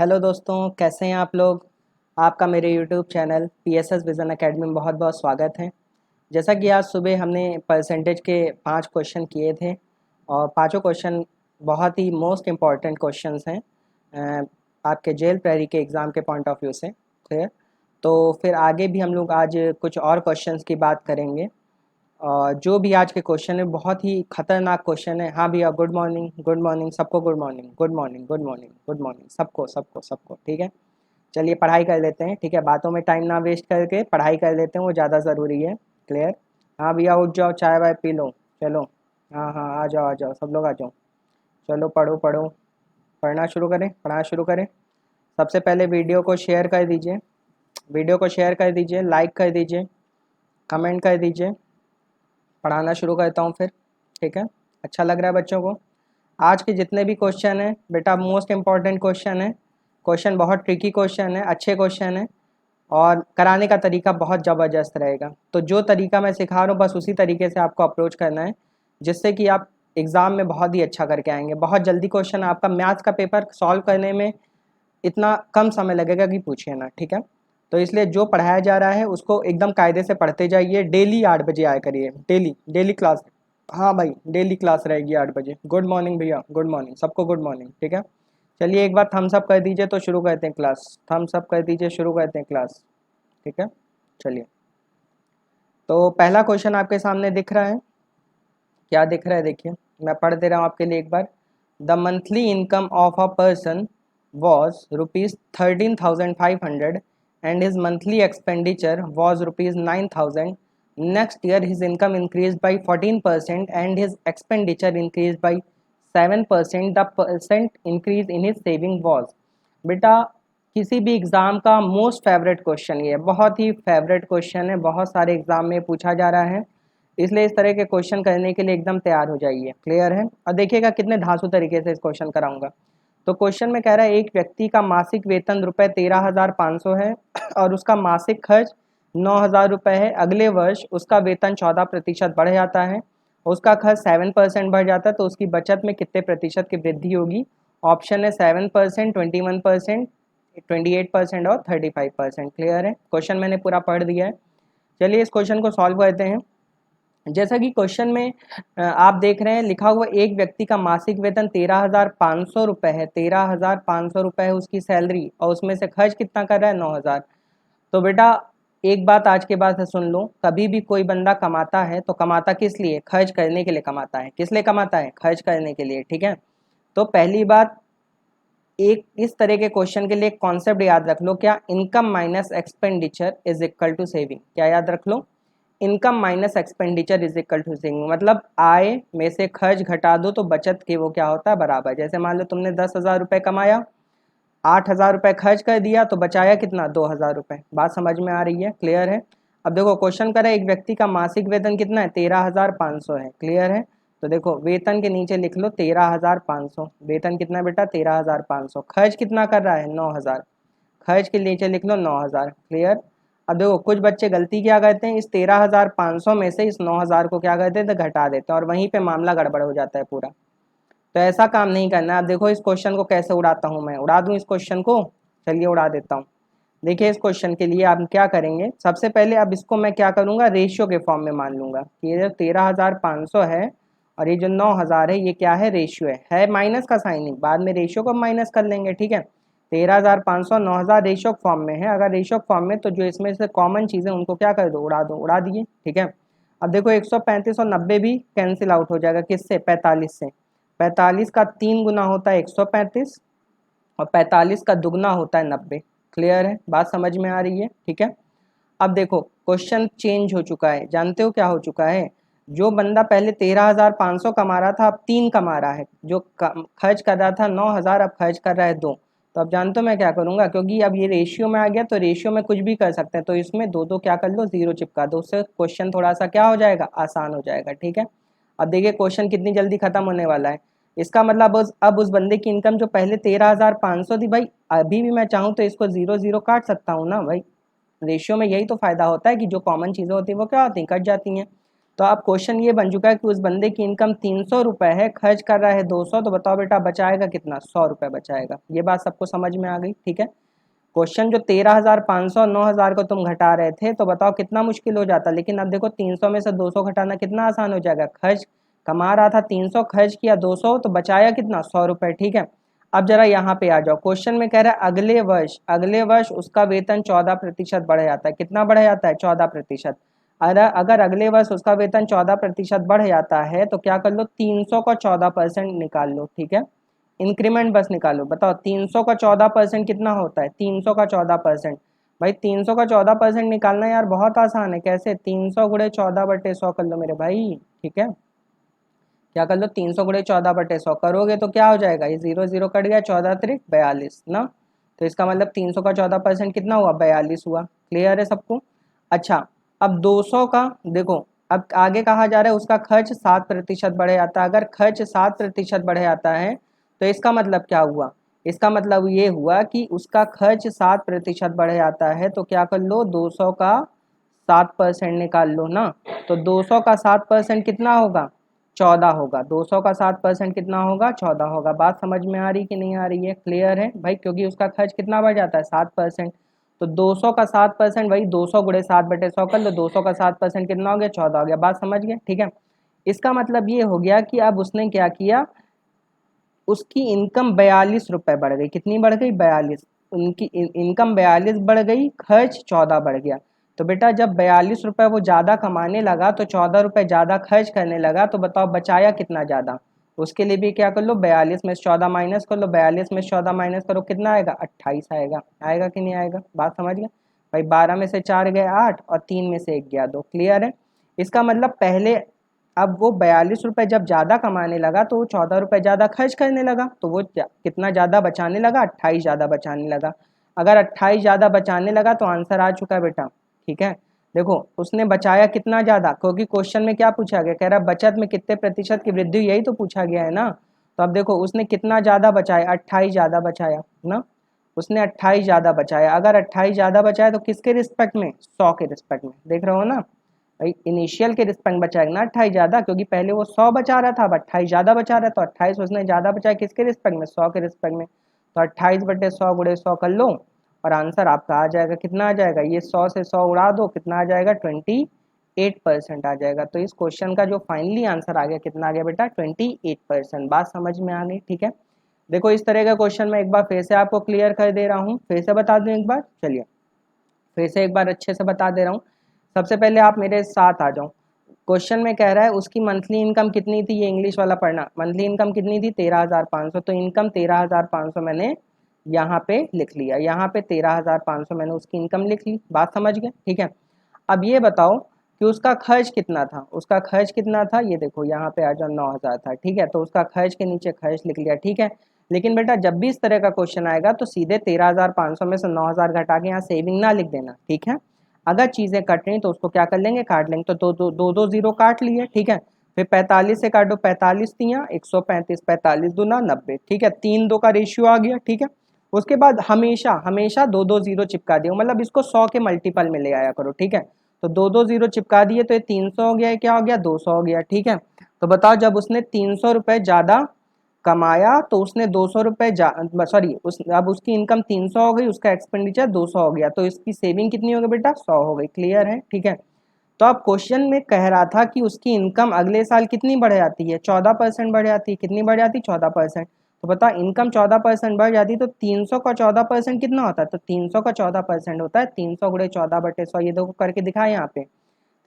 Hello दोस्तों, कैसे हैं आप लोग। आपका मेरे YouTube channel PSS vision academy में बहुत बहुत स्वागत है। जैसा कि आज सुबह हमने परसेंटेज के 5 क्वेश्चन किए थे और पांचों क्वेश्चन बहुत ही मोस्ट इम्पॉर्टेंट क्वेश्चंस हैं आपके जेल प्रैरी के एग्ज़ाम के पॉइंट ऑफ व्यू से। क्लियर। तो फिर आगे भी हम लोग आज कुछ और क्वेश्चंस की बात करेंगे। और जो भी आज के क्वेश्चन है बहुत ही खतरनाक क्वेश्चन है। हाँ भैया, गुड मॉर्निंग सबको, गुड मॉर्निंग सबको सबको सबको। ठीक है, चलिए पढ़ाई कर लेते हैं। ठीक है, बातों में टाइम ना वेस्ट करके पढ़ाई कर लेते हैं, वो ज़्यादा ज़रूरी है। क्लियर। हाँ भैया, उठ जाओ, चाय वाय पी लो। चलो, हाँ हाँ, आ जाओ सब लोग आ जाओ। चलो पढ़ो पढ़ो, पढ़ना शुरू करें, पढ़ना शुरू करें। सबसे पहले वीडियो को शेयर कर दीजिए, वीडियो को शेयर कर दीजिए, लाइक कर दीजिए, कमेंट कर दीजिए। पढ़ाना शुरू करता हूँ फिर। ठीक है, अच्छा लग रहा है बच्चों को। आज के जितने भी क्वेश्चन हैं बेटा, मोस्ट इम्पॉर्टेंट क्वेश्चन है। क्वेश्चन बहुत ट्रिकी क्वेश्चन है, अच्छे क्वेश्चन है और कराने का तरीका बहुत ज़बरदस्त रहेगा। तो जो तरीका मैं सिखा रहा हूँ बस उसी तरीके से आपको अप्रोच करना है, जिससे कि आप एग्ज़ाम में बहुत ही अच्छा करके आएंगे। बहुत जल्दी क्वेश्चन, आपका मैथ्स का पेपर सॉल्व करने में इतना कम समय लगेगा कि पूछिए ना। ठीक है, तो इसलिए जो पढ़ाया जा रहा है उसको एकदम कायदे से पढ़ते जाइए। डेली 8 बजे आया करिए, डेली डेली क्लास। हाँ भाई, डेली क्लास रहेगी 8 बजे। गुड मॉर्निंग भैया, गुड मॉर्निंग सबको, गुड मॉर्निंग। ठीक है, चलिए एक बार थम्स अप कर दीजिए तो शुरू करते हैं क्लास। थम्स अप कर दीजिए, शुरू करते हैं क्लास। ठीक है, चलिए। तो पहला क्वेश्चन आपके सामने दिख रहा है, क्या दिख रहा है देखिए, मैं पढ़ दे रहा हूँ आपके लिए एक बार। The monthly income of a person was ₹13,500 and his monthly expenditure was ₹9,000. Next year his income increased by 14% and his expenditure increased by 7%. The percent increase in his saving was। बेटा, किसी भी एग्ज़ाम का most favourite question ये है, बहुत ही favourite question है, बहुत सारे एग्ज़ाम में पूछा जा रहा है। इसलिए इस तरह के क्वेश्चन करने के लिए एकदम तैयार हो जाइए। क्लियर है। और देखिएगा कितने धांसू तरीके से इस क्वेश्चन कराऊंगा। तो क्वेश्चन में कह रहा है एक व्यक्ति का मासिक वेतन ₹13,500 है और उसका मासिक खर्च ₹9,000 है। अगले वर्ष उसका वेतन 14% बढ़ जाता है, उसका खर्च 7% बढ़ जाता है, तो उसकी बचत में कितने प्रतिशत की वृद्धि होगी। ऑप्शन है 7%, 21%, 28% और 35%। क्लियर है, क्वेश्चन मैंने पूरा पढ़ दिया है। चलिए इस क्वेश्चन को सॉल्व करते हैं। जैसा कि क्वेश्चन में आप देख रहे हैं लिखा हुआ, एक व्यक्ति का मासिक वेतन ₹13,500 है। ₹13,500 है उसकी सैलरी और उसमें से खर्च कितना कर रहा है, 9,000। तो बेटा एक बात आज के बाद से सुन लो, कभी भी कोई बंदा कमाता है तो कमाता किस लिए, खर्च करने के लिए कमाता है। किस लिए कमाता है, खर्च करने के लिए। ठीक है, तो पहली बात, एक इस तरह के क्वेश्चन के लिए एक कॉन्सेप्ट याद रख लो, क्या, income minus expenditure is equal to saving. क्या याद रख लो, income minus expenditure is equal to saving. मतलब आय में से खर्च घटा दो तो बचत के वो क्या होता है, बराबर। जैसे मान लो तुमने 10,000 रुपये कमाया, 8,000 रुपये खर्च कर दिया तो बचाया कितना, 2,000 रुपये। बात समझ में आ रही है, क्लियर है। अब देखो क्वेश्चन कर रहा है एक व्यक्ति का मासिक वेतन कितना है, 13,500 है। क्लियर है, तो देखो वेतन के नीचे लिख लो 13,500। वेतन कितना है बेटा, 13,500। खर्च कितना कर रहा है, 9,000। खर्च के नीचे लिख लो 9,000। क्लियर। अब देखो कुछ बच्चे गलती क्या करते हैं, इस 13,500 में से इस 9,000 को क्या करते हैं, तो घटा देते हैं और वहीं पे मामला गड़बड़ हो जाता है पूरा। तो ऐसा काम नहीं करना। अब देखो इस क्वेश्चन को कैसे उड़ाता हूँ मैं, उड़ा दूँ इस क्वेश्चन को। चलिए उड़ा देता हूँ। देखिए इस क्वेश्चन के लिए आप क्या करेंगे, सबसे पहले अब इसको मैं क्या करूँगा, रेशियो के फॉर्म में मान लूँगा कि ये जो 13,500 है और ये जो 9,000 है ये क्या है, रेशियो है माइनस का साइन, बाद में रेशियो को माइनस कर लेंगे। ठीक है, 13,500 9,000 रेशियो फॉर्म में है। अगर रेशियो फॉर्म में तो जो इसमें से कॉमन चीज़ें उनको क्या कर दो, उड़ा दो, उड़ा दिए। ठीक है, अब देखो 135 और 90 भी कैंसिल आउट हो जाएगा, किससे, 45 से। 45 का 3 गुना होता है 135 और 45 का दुगना होता है 90। क्लियर है, बात समझ में आ रही है। ठीक है, अब देखो क्वेश्चन चेंज हो चुका है, जानते हो क्या हो चुका है। जो बंदा पहले 13,500 कमा रहा था अब 3 कमा रहा है, जो खर्च कर रहा था 9,000 अब खर्च कर रहा है 2। तो अब जानते हो मैं क्या करूँगा, क्योंकि अब ये रेशियो में आ गया तो रेशियो में कुछ भी कर सकते हैं, तो इसमें दो दो क्या कर लो, जीरो चिपका दो, उससे क्वेश्चन थोड़ा सा क्या हो जाएगा, आसान हो जाएगा। ठीक है, अब देखिए क्वेश्चन कितनी जल्दी खत्म होने वाला है। इसका मतलब अब उस बंदे की इनकम जो पहले 13,500 थी, भाई अभी भी मैं चाहूँ तो इसको जीरो जीरो काट सकता हूँ ना भाई। रेशियो में यही तो फायदा होता है कि जो कॉमन चीज़ें होती हैं वो क्या होती हैं, कट जाती हैं। तो अब क्वेश्चन ये बन चुका है कि उस बंदे की इनकम 300 रुपये है, खर्च कर रहा है 200, तो बताओ बेटा बचाएगा कितना, 100 रुपये बचाएगा। ये बात सबको समझ में आ गई, ठीक है। क्वेश्चन जो 13,500 9,000 को तुम घटा रहे थे, तो बताओ कितना मुश्किल हो जाता, लेकिन अब देखो 300 में से 200 घटाना कितना आसान हो जाएगा। खर्च कमा रहा था 300, खर्च किया 200, तो बचाया कितना, 100 रुपये, ठीक है। अब जरा यहाँ पे आ जाओ, क्वेश्चन में कह रहा है अगले वर्ष उसका वेतन 14% बढ़ जाता है। कितना बढ़ जाता है, 14%। अगर अगले वर्ष उसका वेतन 14% बढ़ जाता है, तो क्या कर लो, 300 का 14% निकाल लो, ठीक है। इंक्रीमेंट बस निकालो, बताओ 300 का 14% कितना होता है, 300 का 14%। भाई 300 का 14% निकालना यार बहुत आसान है, कैसे, 300 गुणे 14/100 कर लो मेरे भाई, ठीक है। क्या कर लो, 300 गुणे 14/100 करोगे तो क्या हो जाएगा, ये 0 0 कट गया, 14 त्रिक 42 ना। तो इसका मतलब 300 का 14% कितना हुआ, 42 हुआ। क्लियर है सबको। अच्छा, अब 200 का देखो, अब आगे कहा जा रहा है उसका खर्च 7% बढ़ जाता है। अगर खर्च 7% बढ़ जाता है, तो इसका मतलब क्या हुआ, इसका मतलब ये हुआ कि उसका खर्च 7% बढ़ जाता है, तो क्या कर लो, 200 का 7% निकाल लो ना। तो 200 का 7% कितना होगा, 14 होगा। 200 का 7% कितना होगा, 14 होगा। बात समझ में आ रही कि नहीं आ रही है, क्लियर है भाई, क्योंकि उसका खर्च कितना बढ़ जाता है, 7%। तो 200 का 7% वही 200 गुणे 7/100 कर लो, 200 का 7% कितना हो गया, 14 हो गया। बात समझ गए, ठीक है। इसका मतलब ये हो गया कि अब उसने क्या किया, उसकी इनकम 42 रुपये बढ़ गई। कितनी बढ़ गई, 42। उनकी इनकम 42 बढ़ गई, खर्च 14 बढ़ गया। तो बेटा जब 42 रुपये वो ज़्यादा कमाने लगा, तो 14 रुपये ज़्यादा खर्च करने लगा, तो बताओ बचाया कितना ज़्यादा। उसके लिए भी क्या कर लो, 42 में से 14 माइनस कर लो, 42 में से 14 माइनस करो, कितना आएगा, 28 आएगा। आएगा कि नहीं आएगा, बात समझ गए भाई। 12 में से 4 गए 8, और 3 में से 1 गया 2। क्लियर है। इसका मतलब पहले, अब वो 42 रुपये जब ज़्यादा कमाने लगा, तो वो 14 रुपये ज़्यादा खर्च करने लगा, तो वो कितना ज़्यादा बचाने लगा, 28 ज़्यादा बचाने लगा। अगर 28 ज़्यादा बचाने लगा, तो आंसर आ चुका है बेटा, ठीक है। देखो उसने बचाया कितना ज़्यादा, क्योंकि क्वेश्चन में क्या पूछा गया, कह रहा बचत में कितने प्रतिशत की वृद्धि, यही तो पूछा गया है ना। तो अब देखो उसने कितना ज़्यादा बचाया, 28 ज़्यादा बचाया ना। उसने 28 ज़्यादा बचाया। अगर 28 ज़्यादा बचाया तो किसके रिस्पेक्ट में, 100 के रिस्पेक्ट में, देख रहे हो ना भाई। इनिशियल के रिस्पेक्ट बचाएगा ना 28 ज़्यादा, क्योंकि पहले वो 100 बचा रहा था, अब 28 ज़्यादा बचा रहा है, तो 28 उसने ज़्यादा बचाया किसके रिस्पेक्ट में, 100 के रिस्पेक्ट में। तो 28/100 गुणे 100 कर लो, और आंसर आपका आ जाएगा, कितना आ जाएगा, ये 100 से 100 उड़ा दो, कितना आ जाएगा, 28% आ जाएगा। तो इस क्वेश्चन का जो फाइनली आंसर आ गया, कितना आ गया बेटा, 28%। बात समझ में आ गई, ठीक है। देखो इस तरह का क्वेश्चन मैं एक बार फिर से आपको क्लियर कर दे रहा हूँ, फिर से बता दूँ एक बार, चलिए फिर से एक बार अच्छे से बता दे रहा हूँ। सबसे पहले आप मेरे साथ आ जाओ। क्वेश्चन में कह रहा है उसकी मंथली इनकम कितनी थी, ये इंग्लिश वाला पढ़ना। मंथली इनकम कितनी थी, 13,500। तो इनकम 13,500 मैंने यहाँ पे लिख लिया, यहाँ पे 13,500 मैंने उसकी इनकम लिख ली। बात समझ गए, ठीक है। अब ये बताओ कि उसका खर्च कितना था, उसका खर्च कितना था, ये देखो यहाँ पे आ जाओ, 9,000 था, ठीक है। तो उसका खर्च के नीचे खर्च लिख लिया, ठीक है। लेकिन बेटा जब भी इस तरह का क्वेश्चन आएगा, तो सीधे 13,500 में से 9,000 घटा के यहाँ सेविंग ना लिख देना, ठीक है। अगर चीज़ें कट रही तो उसको क्या कर लेंगे, काट लेंगे। तो दो जीरो काट लिए, ठीक है। फिर 45 से काटो, 45 तियाँ 135, 45 दूना 90, ठीक है। 3-2 का रेशियो आ गया, ठीक है। उसके बाद हमेशा हमेशा 2-2 जीरो चिपका दियो, मतलब इसको 100 के मल्टीपल में ले आया करो, ठीक है। तो 2-2 जीरो चिपका दिए, तो ये 300 हो गया, ये क्या हो गया, 200 हो गया, ठीक है। तो बताओ जब उसने 300 रुपये ज़्यादा कमाया, तो उसने 200 रुपये सॉरी अब उसकी इनकम 300 हो गई, उसका एक्सपेंडिचर 200 हो गया, तो इसकी सेविंग कितनी हो गई बेटा, 100 हो गई। क्लियर है, ठीक है। तो अब क्वेश्चन में कह रहा था कि उसकी इनकम अगले साल कितनी बढ़ जाती है, 14% बढ़ जाती है। कितनी बढ़ जाती है, 14%। तो बता इनकम 14% बढ़ जाती है, तो 300 का 14% कितना होता है, तो 300 का 14% होता है 300 गुणे 14/100। ये देखो करके दिखाए यहाँ पे,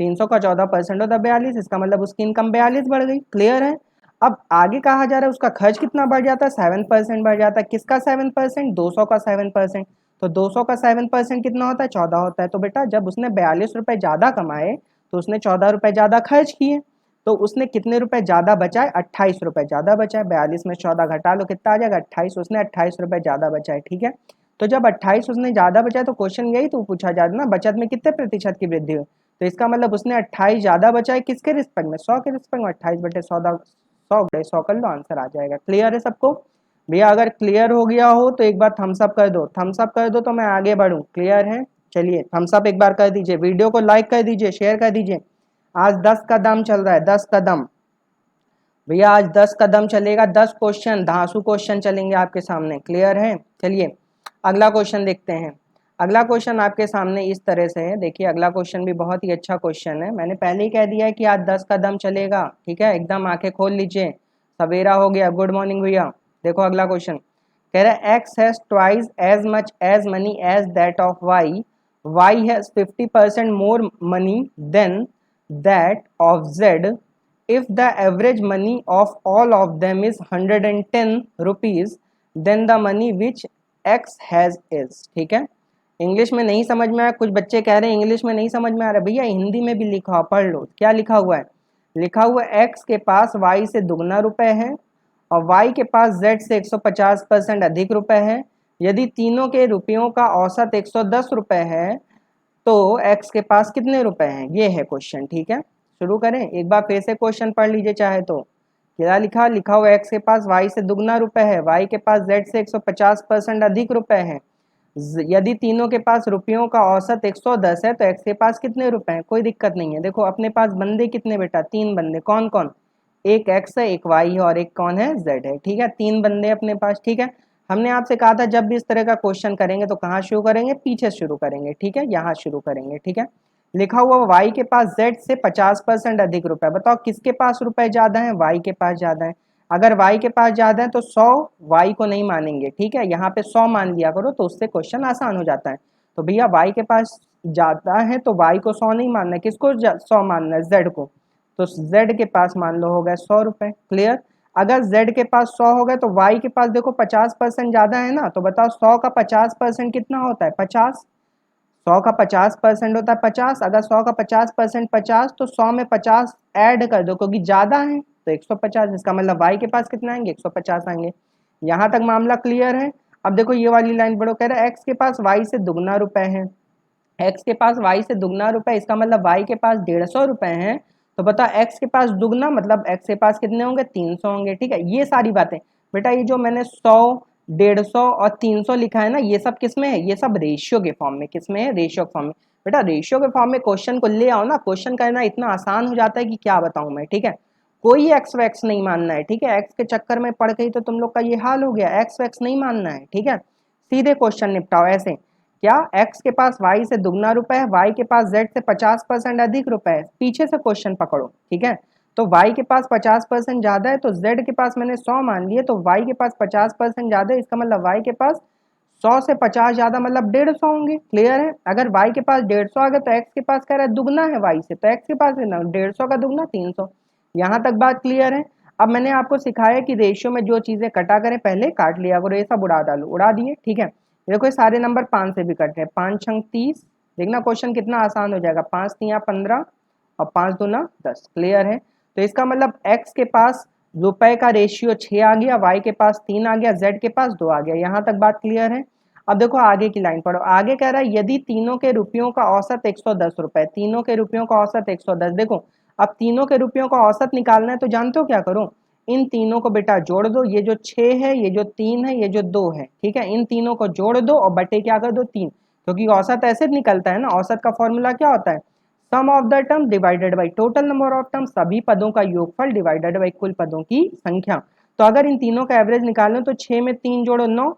300 का 14% होता है 42। इसका मतलब उसकी इनकम 42 बढ़ गई। क्लियर है। अब आगे कहा जा रहा है उसका खर्च कितना बढ़ जाता है, 7% बढ़ जाता है। किसका 7%, 200 का 7%। तो 200 का 7% कितना होता है, 14 होता है। तो बेटा जब उसने 42 रुपये ज़्यादा कमाए, तो उसने 14 रुपये ज़्यादा खर्च किए, तो उसने कितने रुपए ज़्यादा बचाए, 28 रुपये ज़्यादा बचाए। 42 में 14 घटा लो, कितना आ जाएगा, 28। उसने 28 रुपये ज़्यादा बचाए, ठीक है। तो जब 28 उसने ज़्यादा बचाए, तो क्वेश्चन यही तो पूछा जाता ना, बचत में कितने प्रतिशत की वृद्धि हुई। तो इसका मतलब उसने 28 ज़्यादा बचाए, किसके रिस्पेक्ट में, 100 के रिस्पेक्ट में। 28/100 100 कर लो, आंसर आ जाएगा। क्लियर है सबको भैया। अगर क्लियर हो गया हो तो एक बार थम्स अप कर दो, थम्स अप कर दो तो मैं आगे बढ़ूँ। क्लियर है, चलिए थम्स अप एक बार कर दीजिए, वीडियो को लाइक कर दीजिए, शेयर कर दीजिए। आज 10 कदम चल रहा है, 10 कदम भैया, आज 10 कदम चलेगा, 10 क्वेश्चन, धांसू क्वेश्चन चलेंगे आपके सामने। क्लियर है? चलिए अगला क्वेश्चन देखते हैं। अगला क्वेश्चन आपके सामने इस तरह से है। देखिए अगला क्वेश्चन भी बहुत ही अच्छा क्वेश्चन है। मैंने पहले ही कह दिया है कि आज 10 कदम चलेगा। ठीक है, एकदम आंखें खोल लीजिए, सवेरा हो गया। गुड मॉर्निंग भैया। देखो अगला क्वेश्चन कह रहा है X has twice as much as money as that of Y, Y has 50% more money than that of Z, if the average money of all of them is 110 rupees, then the money which x has is। ठीक है, English में नहीं समझ में आया, कुछ बच्चे कह रहे हैं इंग्लिश में नहीं समझ में आ रहा। भैया हिंदी में भी लिखा, पढ़ लो क्या लिखा हुआ है। लिखा हुआ x के पास y से दुगना रुपए है और y के पास z से 150% अधिक रुपए है। यदि तीनों के रुपयों का औसत 110 रुपए है तो x के पास कितने रुपए हैं, ये है क्वेश्चन। ठीक है, शुरू करें। एक बार फिर से क्वेश्चन पढ़ लीजिए चाहे तो। क्या लिखा, लिखा हुआ x के पास y से दुगना रुपए है, y के पास z से 150% अधिक रुपए है। यदि तीनों के पास रुपयों का औसत 110 है तो x के पास कितने रुपए हैं। कोई दिक्कत नहीं है। देखो अपने पास बंदे कितने बेटा, 3 बंदे। कौन कौन, एक x है, एक y है और एक कौन है, z है। ठीक है, 3 बंदे अपने पास। ठीक है, हमने आपसे कहा था जब भी इस तरह का क्वेश्चन करेंगे तो कहाँ शुरू करेंगे, पीछे शुरू करेंगे। ठीक है, यहाँ शुरू करेंगे। ठीक है, लिखा हुआ y के पास z से 50% अधिक रुपए। बताओ किसके पास रुपए ज्यादा है, y के पास ज्यादा है। अगर y के पास ज्यादा है तो 100 y को नहीं मानेंगे। ठीक है, यहाँ पे 100 मान लिया करो तो उससे क्वेश्चन आसान हो जाता है। तो भैया y के पास ज्यादा है तो y को 100 नहीं मानना है, किसको 100 मानना है, z को। तो z के पास मान लो हो गए 100 रुपए। क्लियर? अगर z के पास 100 हो गए तो y के पास देखो 50% ज्यादा है ना, तो बताओ 100 का 50% कितना होता है, 50। 100 का 50% होता है 50। अगर 100 का 50% 50 तो 100 में 50 ऐड कर दो क्योंकि ज्यादा है तो 150। इसका मतलब y के पास कितना आएंगे, 150 आएंगे। यहाँ तक मामला क्लियर है? अब देखो ये वाली लाइन पढ़ो, कह रहा है x के पास y से दुगना रुपए है। x के पास y से दुगना रुपए, इसका मतलब y के पास 150 रुपए हैं। तो बताओ x के पास दुगना मतलब x के पास कितने होंगे, 300 होंगे। ठीक है, ये सारी बातें बेटा, ये जो मैंने 100 150 और 300 लिखा है ना, ये सब किस में है, ये सब रेशियो के फॉर्म में। किस में है, रेशियो के फॉर्म में। बेटा रेशियो के फॉर्म में क्वेश्चन को ले आओ ना, क्वेश्चन करना इतना आसान हो जाता है कि क्या बताऊं मैं। ठीक है, कोई एक्स वैक्स नहीं मानना है। ठीक है, एक्स के चक्कर में पड़ गई तो तुम लोग का ये हाल हो गया, एक्स वैक्स नहीं मानना है। ठीक है, सीधे क्वेश्चन निपटाओ ऐसे। क्या x के पास y से दुगना रुपए है, y के पास z से 50% अधिक रुपए है। पीछे से क्वेश्चन पकड़ो। ठीक है, तो y के पास 50% ज्यादा है तो z के पास मैंने 100 मान लिए, तो y के पास 50% ज्यादा है, इसका मतलब y के पास 100 से 50 ज्यादा मतलब 150 होंगे। क्लियर है? अगर y के पास 150 आ गया तो x के पास कह रहा है दुगना है y से, तो x के पास है ना 150 का दुगना 300। यहाँ तक बात क्लियर है? अब मैंने आपको सिखाया कि रेशियो में जो चीजें कटा करें पहले काट लिया करो, ये सब उड़ा डालो, उड़ा दिए। ठीक है, देखो ये सारे नंबर 5 से भी कट रहे हैं, 5 छंग 30। देखना क्वेश्चन कितना आसान हो जाएगा, 5 तिया 15 और 5 दूना 10। क्लियर है? तो इसका मतलब x के पास रुपए का रेशियो 6 आ गया, y के पास 3 आ गया, z के पास 2 आ गया। यहाँ तक बात क्लियर है? अब देखो आगे की लाइन पढ़ो। आगे कह रहा है यदि तीनों के रुपयों का औसत 110 रुपए, तीनों के रुपयों का औसत 110। देखो अब तीनों के रुपयों का औसत निकालना है तो जानते हो क्या करो, इन तीनों को बेटा जोड़ दो। ये जो 6 है, ये जो 3 है, ये जो 2 है। ठीक है, इन तीनों को जोड़ दो और बटे क्या कर दो, 3। क्योंकि औसत ऐसे निकलता है ना, औसत का फॉर्मूला क्या होता है, sum of the term divided by total number of term, सभी पदों का योगफल डिवाइडेड बाई कुल पदों की संख्या। तो अगर इन तीनों का एवरेज निकालना तो 6 में 3 जोड़ो 9।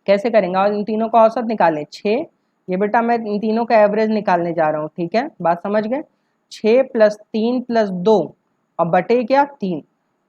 कैसे करेंगे, और इन तीनों का औसत निकालें 6। ये बेटा मैं इन तीनों का एवरेज निकालने जा रहा हूँ। ठीक है, बात समझ गए? 6 + 3 + 2 और बटे क्या 3।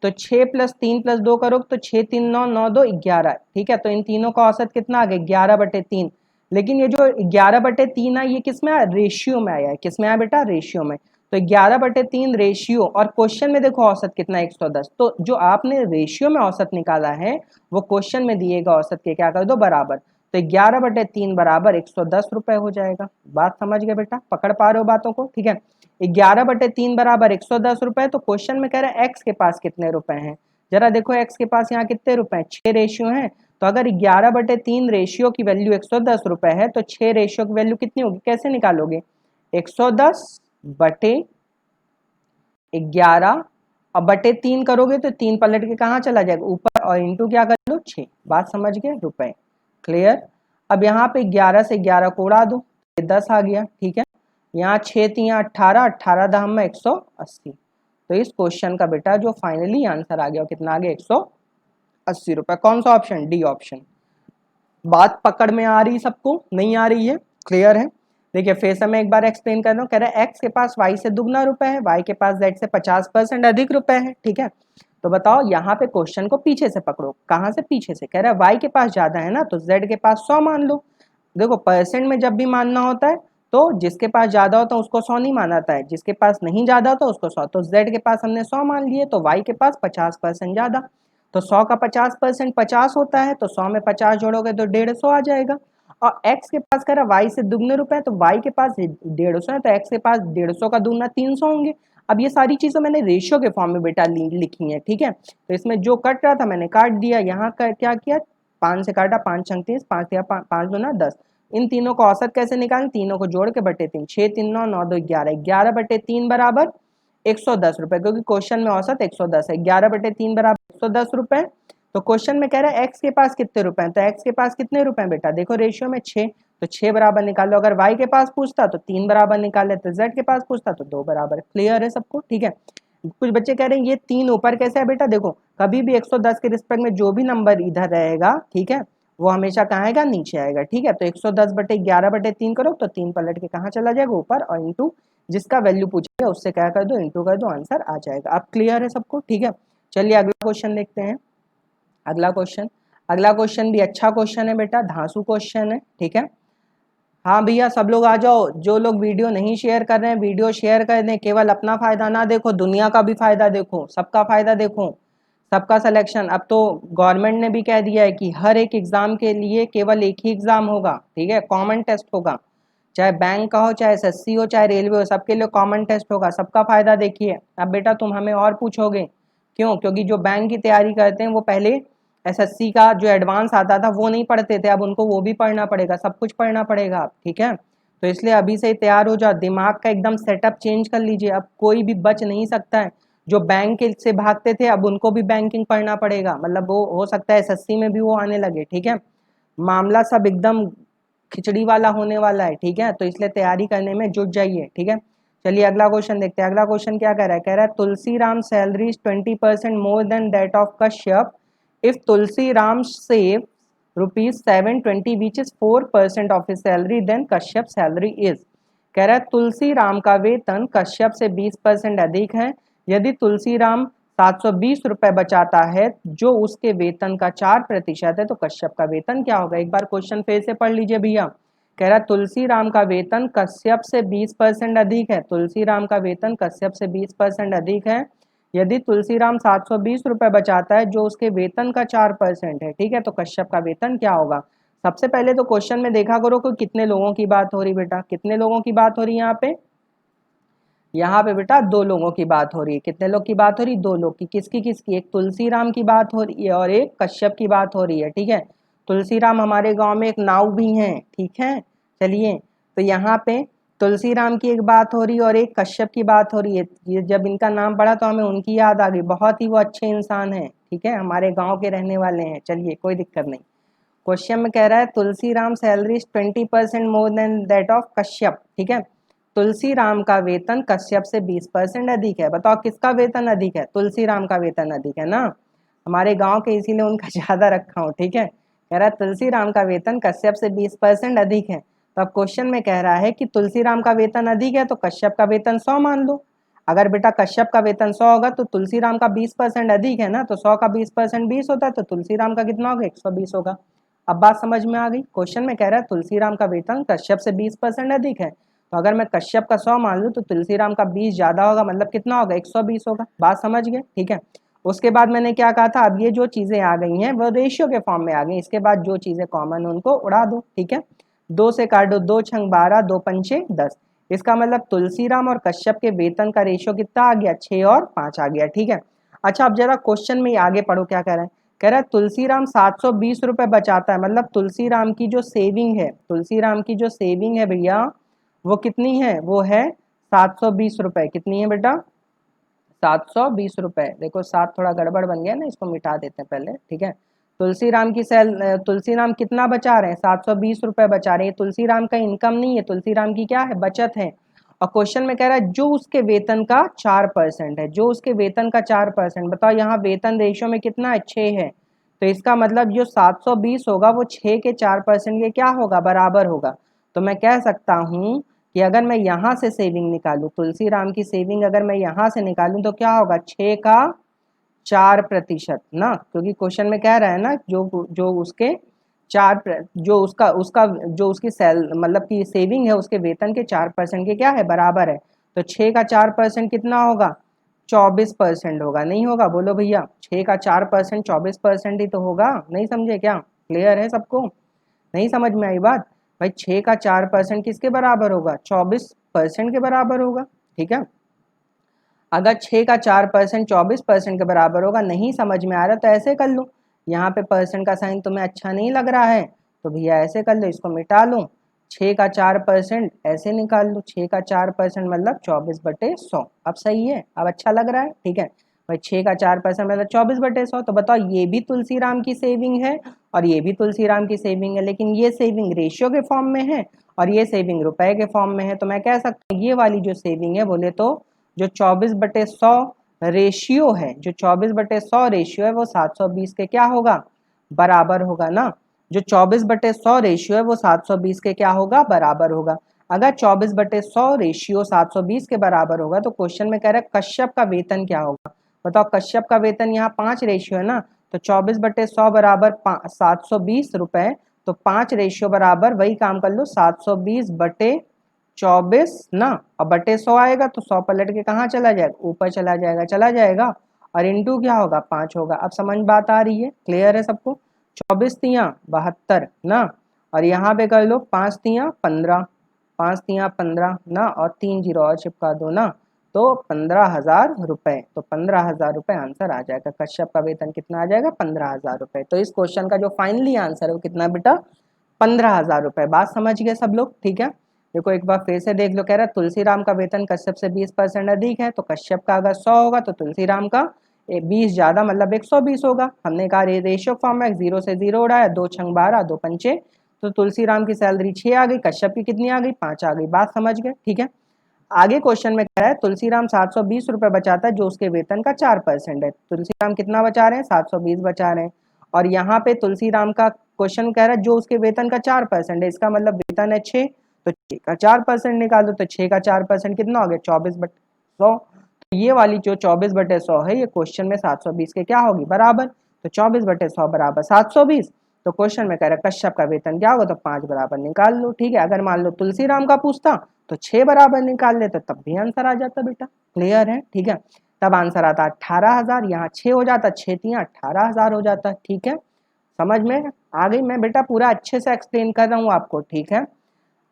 तो 6 + 3 + 2 करो तो 6 3 9 9 2 11। ठीक है, तो इन तीनों का औसत कितना आ गया, 11/3। लेकिन ये जो 11/3 है ये किस में आया, रेशियो में आया है। किस में आया बेटा, रेशियो में। तो 11/3 रेशियो, और क्वेश्चन में देखो औसत कितना 110। तो जो आपने रेशियो में औसत निकाला है वो क्वेश्चन में दिएगा औसत के क्या कर दो, बराबर। तो 11/3 बराबर 110 रुपए हो जाएगा। बात समझ गए बेटा, पकड़ पा रहे हो बातों को? ठीक है, 11/3 बराबर 110 रुपए। तो क्वेश्चन में कह रहा है एक्स के पास कितने रुपए हैं। जरा देखो एक्स के पास यहाँ कितने रुपए हैं, 6 रेशियो हैं। तो अगर 11/3 रेशियो की वैल्यू 110 रुपए है तो 6 रेशियो की वैल्यू कितनी होगी, कैसे निकालोगे, 110/11 और बटे 3 करोगे तो 3 पलट के कहाँ चला जाएगा, ऊपर, और इंटू क्या कर लो 6। बात समझ गए, रुपए। क्लियर? अब यहाँ पे 11 से 11 को उड़ा दो, 10 आ गया। ठीक है, यहाँ 6 3 18, 18 दाम में 180। तो इस क्वेश्चन का बेटा जो फाइनली आंसर आ गया कितना आ गया 180 रुपये। कौन सा ऑप्शन? D option. बात पकड़ में आ रही सबको? नहीं आ रही है? क्लियर है? देखिए फिर से मैं एक बार एक्सप्लेन कर रहा हूँ। कह रहा है एक्स के पास वाई से दुगना रुपए है, वाई के पास जेड से 50% अधिक रुपए है। ठीक है, तो बताओ यहाँ पे क्वेश्चन को पीछे से पकड़ो। कहाँ से पीछे से? कह रहा है वाई के पास ज्यादा है ना, तो जेड के पास 100 मान लो। देखो परसेंट में जब भी मानना होता है तो जिसके पास ज्यादा होता है उसको 100 नहीं माना जाता है, जिसके पास नहीं ज्यादा होता उसको 100। तो जेड के पास हमने 100 मान लिए, तो वाई के पास 50% ज्यादा। तो 100 का 50% 50 होता है, तो 100 में 50 जोड़ोगे तो 150 आ जाएगा। और x के पास कह रहा वाई से दुगने रुपए, तो y के पास 150 है, तो x के पास 150 का दुगना 300 होंगे। अब ये सारी चीजें मैंने रेशियो के फॉर्म में बेटा लिखी है। ठीक है, तो इसमें जो कट रहा था मैंने काट दिया। यहाँ का क्या किया, 5 से काटा, 5 छंग 30, 5 या 5 दूना 10। इन तीनों को औसत कैसे निकालें? तीनों को जोड़ के बटे 3, 6 3 9 9 2 11, 11 बटे 3 बराबर 110 रुपए, क्योंकि क्वेश्चन में औसत 110 है। 11 बटे 3 बराबर 110 रुपए। तो क्वेश्चन में कह रहा है एक्स के पास कितने रुपए हैं, तो एक्स के पास कितने रुपए हैं बेटा? देखो रेशियो में 6, तो 6 बराबर निकालो। अगर वाई के पास पूछता तो 3 बराबर निकाले, तो जेड के पास पूछता तो 2 बराबर। क्लियर है सबको? ठीक है। कुछ बच्चे कह रहे हैं ये 3 ऊपर कैसे है बेटा? देखो कभी भी 110 के रिस्पेक्ट में जो भी नंबर इधर रहेगा, ठीक है, वो हमेशा कहाँ आएगा? नीचे आएगा। ठीक है, तो 110 बटे 11 बटे 3 करो तो 3 पलट के कहाँ चला जाएगा? ऊपर। और इंटू जिसका वैल्यू पूछेगा उससे क्या कर दो? इंटू कर दो, आंसर आ जाएगा। अब क्लियर है सबको? ठीक है, चलिए अगला क्वेश्चन देखते हैं। अगला क्वेश्चन भी अच्छा क्वेश्चन है बेटा, धांसू क्वेश्चन है। ठीक है, हाँ भैया सब लोग आ जाओ। जो लोग वीडियो नहीं शेयर कर रहे हैं वीडियो शेयर कर दें। केवल अपना फायदा ना देखो, दुनिया का भी फायदा देखो, सबका फायदा देखो, सबका सिलेक्शन। अब तो गवर्नमेंट ने भी कह दिया है कि हर एक एग्जाम के लिए केवल एक ही एग्जाम होगा। ठीक है, कॉमन टेस्ट होगा, चाहे बैंक का हो, चाहे एसएससी हो, चाहे रेलवे हो, सबके लिए कॉमन टेस्ट होगा। सबका फायदा देखिए। अब बेटा तुम हमें और पूछोगे क्यों? क्योंकि जो बैंक की तैयारी करते हैं वो पहले एसएससी का जो एडवांस आता था वो नहीं पढ़ते थे, अब उनको वो भी पढ़ना पड़ेगा, सब कुछ पढ़ना पड़ेगा अब। ठीक है, तो इसलिए अभी से ही तैयार हो जाओ, दिमाग का एकदम सेटअप चेंज कर लीजिए। अब कोई भी बच नहीं सकता है। जो बैंक से भागते थे अब उनको भी बैंकिंग पढ़ना पड़ेगा, मतलब वो हो सकता है एसएससी में भी वो आने लगे। ठीक है, मामला सब एकदम खिचड़ी वाला होने वाला है। ठीक है, तो इसलिए तैयारी करने में जुट जाइए। ठीक है, चलिए अगला क्वेश्चन देखते हैं। अगला क्वेश्चन क्या कह रहा है? कह रहा है Tulsi Ram salary 20% more than that of Kashyap if Tulsi Ram save rupees 720 which is 4% of his salary then Kashyap salary is। कह रहा है तुलसी राम का वेतन कश्यप से 20% अधिक है। यदि तुलसी राम 720 रुपए बचाता है जो उसके वेतन का 4% है तो कश्यप का वेतन क्या होगा? एक बार क्वेश्चन फिर से पढ़ लीजिए भैया। कह रहा है तुलसी राम का वेतन कश्यप से 20% अधिक है। तुलसी राम का वेतन कश्यप से 20% अधिक है। यदि तुलसीराम 720 रुपए बचाता है जो उसके वेतन का 4% है, ठीक है, तो कश्यप का वेतन क्या होगा? सबसे पहले तो क्वेश्चन में देखा करो कि कितने लोगों की बात हो रही बेटा, कितने लोगों की बात हो रही है यहाँ पे? यहाँ पे बेटा 2 लोगों की बात हो रही है। कितने लोग की बात हो रही? 2 लोग की। किसकी किसकी? एक तुलसीराम की बात हो रही है और एक कश्यप की बात हो रही है। ठीक है, तुलसीराम हमारे गांव में एक नाव भी हैं। ठीक है, चलिए तो यहाँ पे तुलसीराम की एक बात हो रही है और एक कश्यप की बात हो रही है। ये जब इनका नाम पढ़ा तो हमें उनकी याद आ गई, बहुत ही वो अच्छे इंसान हैं। ठीक है, हमारे गाँव के रहने वाले हैं। चलिए कोई दिक्कत नहीं। क्वेश्चन में कह रहा है Tulsiram salary 20% more than that of Kashyap. ठीक है, तुलसीराम का वेतन कश्यप से 20% अधिक है। बताओ किसका वेतन अधिक है? तुलसीराम का वेतन अधिक है ना, हमारे गांव के, इसीलिए उनका ज्यादा रखा हूँ। ठीक है, कह रहा है तुलसीराम का वेतन कश्यप से 20% अधिक है। तो अब क्वेश्चन में कह रहा है कि तुलसीराम का वेतन अधिक है तो कश्यप का वेतन 100 मान लो। अगर बेटा कश्यप का वेतन 100 होगा तो तुलसीराम का 20% अधिक है ना, तो 100 का 20% 20 होता है, तो तुलसीराम का कितना होगा? 120 होगा। अब बात समझ में आ गई? क्वेश्चन में कह रहा है तुलसीराम का वेतन कश्यप से 20% अधिक है, तो अगर मैं कश्यप का 100 मान लूँ तो तुलसीराम का 20 ज्यादा होगा, मतलब कितना होगा? 120 होगा। बात समझ गए? ठीक है, उसके बाद मैंने क्या कहा था? अब ये जो चीजें आ गई हैं वो रेशियो के फॉर्म में आ गई। इसके बाद जो चीजें कॉमन उनको उड़ा दो। ठीक है, 2 से काट दो, 2 छंग 12, 2 पंचे 10। इसका मतलब तुलसीराम और कश्यप के वेतन का रेशियो कितना आ गया? 6 और 5 आ गया। ठीक है, अच्छा अब जरा क्वेश्चन में आगे पढ़ो क्या कह रहे हैं। कह रहा है तुलसीराम 720 रुपए बचाता है, मतलब तुलसीराम की जो सेविंग है, तुलसीराम की जो सेविंग है भैया वो कितनी है? वो है 720 रुपए। कितनी है बेटा? 720 रुपए। देखो 7 थोड़ा गड़बड़ बन गया ना, इसको मिटा देते हैं पहले। ठीक है, तुलसीराम की तुलसीराम कितना बचा रहे हैं? 720 रुपए बचा रहे हैं। तुलसीराम का इनकम नहीं है, तुलसीराम की क्या है? बचत है। और क्वेश्चन में कह रहा है जो उसके वेतन का 4% है, जो उसके वेतन का 4%। बताओ यहाँ वेतन रेशियो में कितना है, 6 है, तो इसका मतलब जो 720 होगा वो 6 के 4% के क्या होगा, बराबर होगा। तो मैं कह सकता हूँ कि अगर मैं यहाँ से सेविंग निकालूं, तुलसी राम की सेविंग अगर मैं यहाँ से निकालूं तो क्या होगा, 6 का 4% ना, क्योंकि क्वेश्चन में कह रहा है ना जो जो उसके जो उसका उसका जो उसकी सेल मतलब कि सेविंग है उसके वेतन के 4% के क्या है, बराबर है। तो 6 का 4% कितना होगा, 24% होगा। नहीं होगा, बोलो भैया, 6 का 4% 24% ही तो होगा। नहीं समझे क्या, क्लियर है सबको, नहीं समझ में आई बात। भाई 6 का 4% किसके बराबर होगा, 24% के बराबर होगा। ठीक है, अगर 6 का 4% 24% के बराबर होगा, नहीं समझ में आ रहा तो ऐसे कर लो, यहाँ पे परसेंट का साइन तुम्हें अच्छा नहीं लग रहा है तो भैया ऐसे कर लो, इसको मिटा लो, 6 का 4% ऐसे निकाल लो, 6 का 4% मतलब 24/100। अब सही है, अब अच्छा लग रहा है, ठीक है भाई। 6 का 4% मतलब 24/100। तो बताओ ये भी तुलसी राम की सेविंग है और ये भी तुलसी राम की सेविंग है, लेकिन ये सेविंग रेशियो के फॉर्म में है और ये सेविंग रुपए के फॉर्म में है। तो मैं कह सकता हूँ ये वाली जो सेविंग है बोले तो जो 24/100 रेशियो है, जो 24/100 रेशियो है वो 720 के क्या होगा, बराबर होगा ना। जो 24/100 रेशियो है वो 720 के क्या होगा, बराबर होगा। अगर 24/100 रेशियो 720 के बराबर होगा तो क्वेश्चन में कह रहा है कश्यप का वेतन क्या होगा। बताओ कश्यप का वेतन यहाँ 5 रेशियो है ना, तो 24/100 बराबर 720 रुपए, तो 5 रेशियो बराबर वही काम कर लो 720/24 ना, और बटे 100 आएगा तो 100 पलट के कहाँ चला जाएगा, ऊपर चला जाएगा, चला जाएगा, और इंटू क्या होगा, 5 होगा। अब समझ बात आ रही है, क्लियर है सबको। 24 तियाँ 72 ना, और यहाँ पे कर लो 5 तियाँ 15, 5 तियाँ 15 ना, और 3 जीरो और चिपका दो ना, तो 15,000 रुपए। तो 15,000 रुपए आंसर आ जाएगा। कश्यप का वेतन कितना आ जाएगा, 15,000 रुपए। तो इस क्वेश्चन का जो फाइनली आंसर है वो कितना बेटा, 15,000 रुपए। बात समझ गए सब लोग, ठीक है। देखो एक बार फिर से देख लो, कह रहा है तुलसीराम का वेतन कश्यप से 20% अधिक है, तो कश्यप का अगर 100 होगा तो तुलसीराम का 20 ज्यादा मतलब 120 होगा। हमने कहा रेशियो फॉर्म है, 0 से 0 उड़ाया, 2 छंग 12, 2 पंचे, तो तुलसीराम की सैलरी 6 आ गई, कश्यप की कितनी आ गई, 5 आ गई। बात समझ गए, ठीक है। आगे क्वेश्चन में कह रहा है तुलसीराम 720 रुपए बचाता है जो उसके वेतन का 4% है। तुलसीराम कितना बचा रहे हैं, 720 बचा रहे हैं, और यहाँ पे तुलसीराम का क्वेश्चन कह रहा है जो उसके वेतन का 4% है, इसका मतलब वेतन है 6, तो 6 का 4% निकाल दो, तो 6 का 4% कितना हो गया, 24/100। तो ये वाली जो 24/100 है ये क्वेश्चन में 720 के क्या होगी, बराबर। तो 24/100 बराबर 720। तो क्वेश्चन में कह रहा है कश्यप का वेतन क्या होगा, तो 5 बराबर निकाल लो, ठीक है। अगर मान लो तुलसीराम का पूछता तो 6 बराबर निकाल लेते तब भी आंसर आ जाता बेटा, क्लियर है, ठीक है। तब आंसर आता 18,000, यहाँ 6 हो जाता, 6 तियाँ 18,000 हो जाता, ठीक है। समझ में आ गई, मैं बेटा पूरा अच्छे से एक्सप्लेन कर रहा हूँ आपको, ठीक है।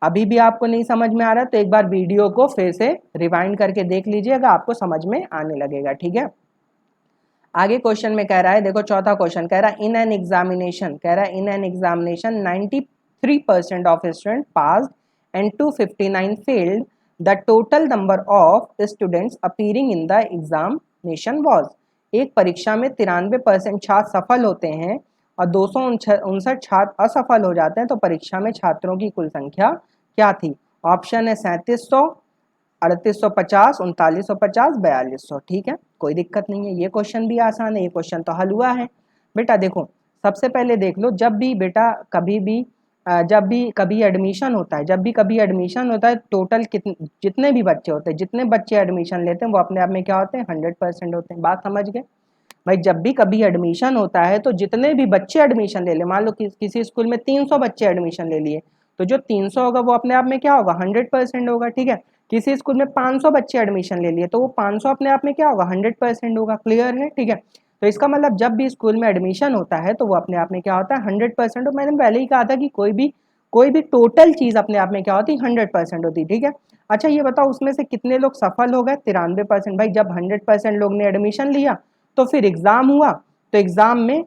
अभी भी आपको नहीं समझ में आ रहा तो एक बार वीडियो को फिर से रिवाइंड करके देख लीजिएगा, आपको समझ में आने लगेगा, ठीक है। आगे क्वेश्चन में कह रहा है, देखो चौथा क्वेश्चन कह रहा है इन एन एग्जामिनेशन, कह रहा है इन an examination 93% of student passed and 259 failed, the total number of students appearing in the examination was. एक परीक्षा में 93% छात्र सफल होते हैं और 259 छात्र असफल हो जाते हैं, तो परीक्षा में छात्रों की कुल संख्या क्या थी। ऑप्शन है 3700, 3850, 3950, 4200, ठीक है, कोई दिक्कत नहीं है। ये क्वेश्चन भी आसान है, ये क्वेश्चन तो हल हुआ है। बेटा देखो सबसे पहले देख लो, जब भी बेटा कभी भी जब भी कभी एडमिशन होता है, जब भी कभी एडमिशन होता है, टोटल कितने जितने भी बच्चे होते हैं, जितने बच्चे एडमिशन लेते हैं वो अपने आप में क्या होते हैं, 100% होते हैं। बात समझ गए भाई। जब भी कभी एडमिशन होता है तो जितने भी बच्चे एडमिशन ले ले, मान लो किसी स्कूल में 300 बच्चे एडमिशन ले लिए, तो जो 300 होगा वो अपने आप में क्या होगा, 100% होगा, ठीक है। किसी स्कूल में 500 बच्चे एडमिशन ले लिए तो वो 500 अपने आप में क्या होगा, 100% होगा, क्लियर है, ठीक है। तो इसका मतलब जब भी स्कूल में एडमिशन होता है तो वो अपने आप में क्या होता है, 100%। और मैंने पहले ही कहा था कि कोई भी टोटल चीज अपने आप में क्या होती है, 100% होती, ठीक है। अच्छा ये बताओ उसमें से कितने लोग सफल हो गए, 93%। भाई जब 100% लोग ने एडमिशन लिया तो फिर एग्जाम हुआ, तो एग्जाम में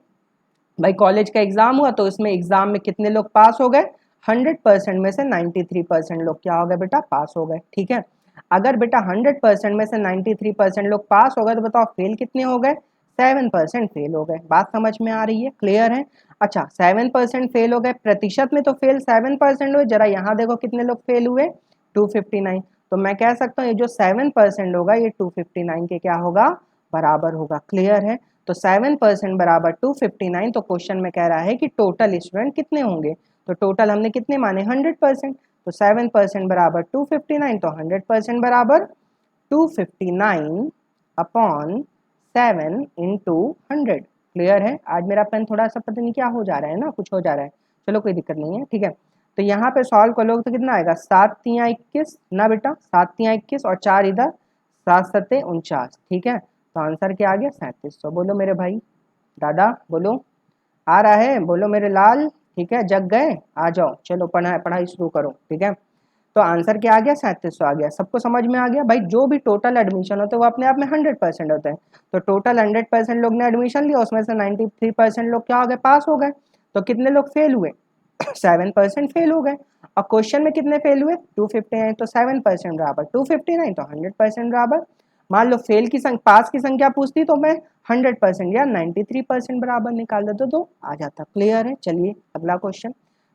भाई कॉलेज का एग्जाम हुआ तो इसमें एग्जाम में कितने लोग पास हो गए, 100% में से 93% लोग क्या हो गए बेटा, पास हो गए, ठीक है। अगर बेटा 100% में से 93% लोग पास हो गए तो बताओ फेल कितने हो गए, 7% फेल हो गए। बात समझ में आ रही है, क्लियर है। अच्छा 7% फेल हो गए, प्रतिशत में तो फेल 7% हुए, जरा यहाँ देखो कितने लोग फेल हुए, 259। तो मैं कह सकता हूँ ये जो 7% होगा ये 259 के क्या होगा, बराबर होगा। क्लियर है? तो 7% बराबर 259। तो क्वेश्चन में कह रहा है कि टोटल स्टूडेंट कितने होंगे, तो टोटल हमने कितने माने 100%, तो 7% बराबर 259, तो 100% बराबर 259 अपॉन 7 इंटू 100। क्लियर है? आज मेरा पेन थोड़ा सा पता नहीं क्या हो जा रहा है ना, कुछ हो जा रहा है, चलो कोई दिक्कत नहीं है, ठीक है। तो यहाँ पे सॉल्व करोगे तो कितना आएगा, 7 तियाँ 21 ना बेटा, 7 तियाँ 21 और 4 इधर, 7 सत्ते 49, ठीक है। तो आंसर क्या आ गया, 3700। बोलो मेरे भाई, दादा बोलो, आ रहा है, बोलो मेरे लाल, ठीक है, जग गए, आ जाओ, चलो पढ़ाई शुरू करो, ठीक है। तो आंसर क्या आ गया, 3700 आ गया। सबको समझ में आ गया भाई? जो भी टोटल एडमिशन होते हैं वो अपने आप में 100% होते हैं। तो टोटल 100% लोग ने एडमिशन लिया, उसमें से 93% लोग क्या हो गए, पास हो गए। तो कितने लोग फेल हुए 7% फेल हो गए। और क्वेश्चन में कितने फेल हुए, 259, तो 7% बराबर 259, तो 100% बराबर। मान लो फेल की संख्या, पास की संख्या पूछती तो मैं 100% या 93% बराबर निकाल देता तो आ जाता। क्लियर है? चलिए अगला क्वेश्चन,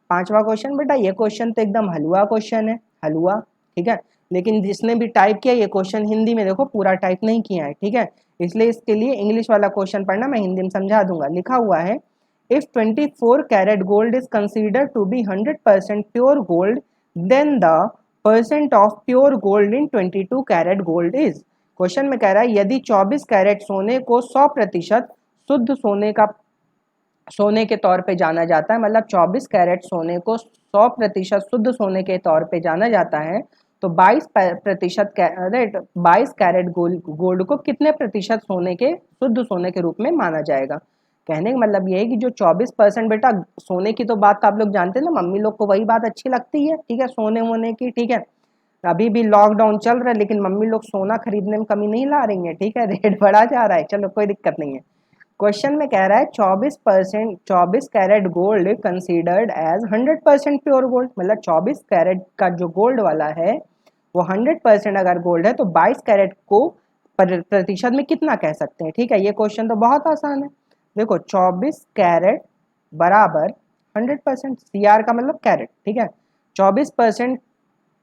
पांचवा क्वेश्चन। बेटा ये क्वेश्चन तो एकदम हलवा क्वेश्चन है, हलवा, ठीक है। लेकिन जिसने भी टाइप किया ये क्वेश्चन हिंदी में देखो पूरा टाइप नहीं किया है, ठीक है। इसलिए इसके लिए इंग्लिश वाला क्वेश्चन पढ़ना, मैं हिंदी में समझा दूंगा। लिखा हुआ है, if 24 carat gold is considered to be 100% pure gold, then the percent of pure gold in 22 carat gold is. Question में कह रहा है यदि 24 कैरेट सोने को 100% शुद्ध सोने के तौर पे जाना जाता है, मतलब 24 कैरेट सोने को 100% शुद्ध सोने के तौर पे जाना जाता है, तो 22% कैरेट 22 कैरेट गोल्ड को कितने प्रतिशत सोने के शुद्ध सोने के रूप में माना जाएगा। कहने का मतलब ये है कि जो 24% बेटा सोने की तो बात तो आप लोग जानते हैं ना, मम्मी लोग को वही बात अच्छी लगती है, ठीक है, सोने वोने की, ठीक है। अभी भी लॉकडाउन चल रहा है लेकिन मम्मी लोग सोना खरीदने में कमी नहीं ला रही है, ठीक है, रेट बढ़ा जा रहा है, चलो कोई दिक्कत नहीं है। क्वेश्चन में कह रहा है 24 carat gold considered as 100% pure gold, मतलब 24 कैरेट का जो गोल्ड वाला है वो 100% अगर गोल्ड है तो 22 कैरेट को प्रतिशत में कितना कह सकते हैं, ठीक है। ये क्वेश्चन तो बहुत आसान है। देखो 24 कैरेट बराबर 100%, CR का मतलब कैरेट, ठीक है। 24%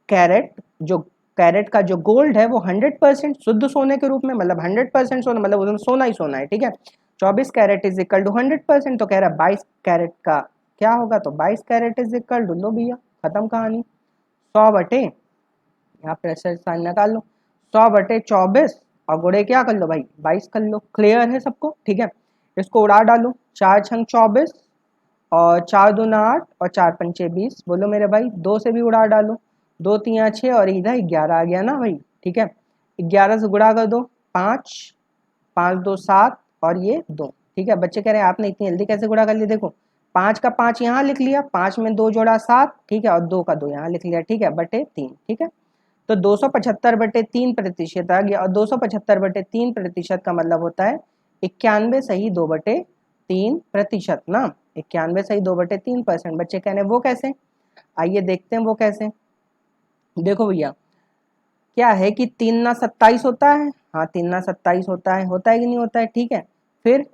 कैरेट, जो कैरेट का जो गोल्ड है वो 100% शुद्ध सोने के रूप में, मतलब 100% सोना, मतलब उसमें सोना ही सोना है, ठीक है। 24 कैरेट इज इक्वल टू 100%, तो कह रहा है 22 कैरेट का क्या होगा, तो 22 कैरेट इज इक्वल टू, लो भैया खत्म कहानी, 100 बटे, यहाँ प्रेशर साइन निकाल लो, 100 बटे 24 और गुणे क्या कर लो भाई, 22 कर लो। क्लियर है सबको, ठीक है। इसको उड़ा डालो, 4 छंग 24 और 4 दूना 8 और 4 पंचे 20, बोलो मेरे भाई, 2 से भी उड़ा डालो, 2 तियाँ 6 और इधर 11 आ गया ना भाई, ठीक है। 11 से गुणा कर दो, 5 5 2 7 और ये 2, ठीक है। बच्चे कह रहे हैं आपने इतनी जल्दी कैसे गुणा कर लिया, देखो 5 का 5 यहाँ लिख लिया, 5 में 2 जोड़ा 7, ठीक है, और 2 का 2 यहाँ लिख लिया, ठीक है, बटे 3, ठीक है। तो 275 बटे 3% आ गया, और 275 बटे 3% का मतलब होता है 91 सही 2 बटे 3% ना, 91 सही 2 बटे 3%। बच्चे कह रहे हैं वो कैसे, आइए देखते हैं वो कैसे। देखो भैया क्या है कि 3 ना 27 होता है, हाँ 3 ना 27 होता है कि नहीं होता है, ठीक है। फिर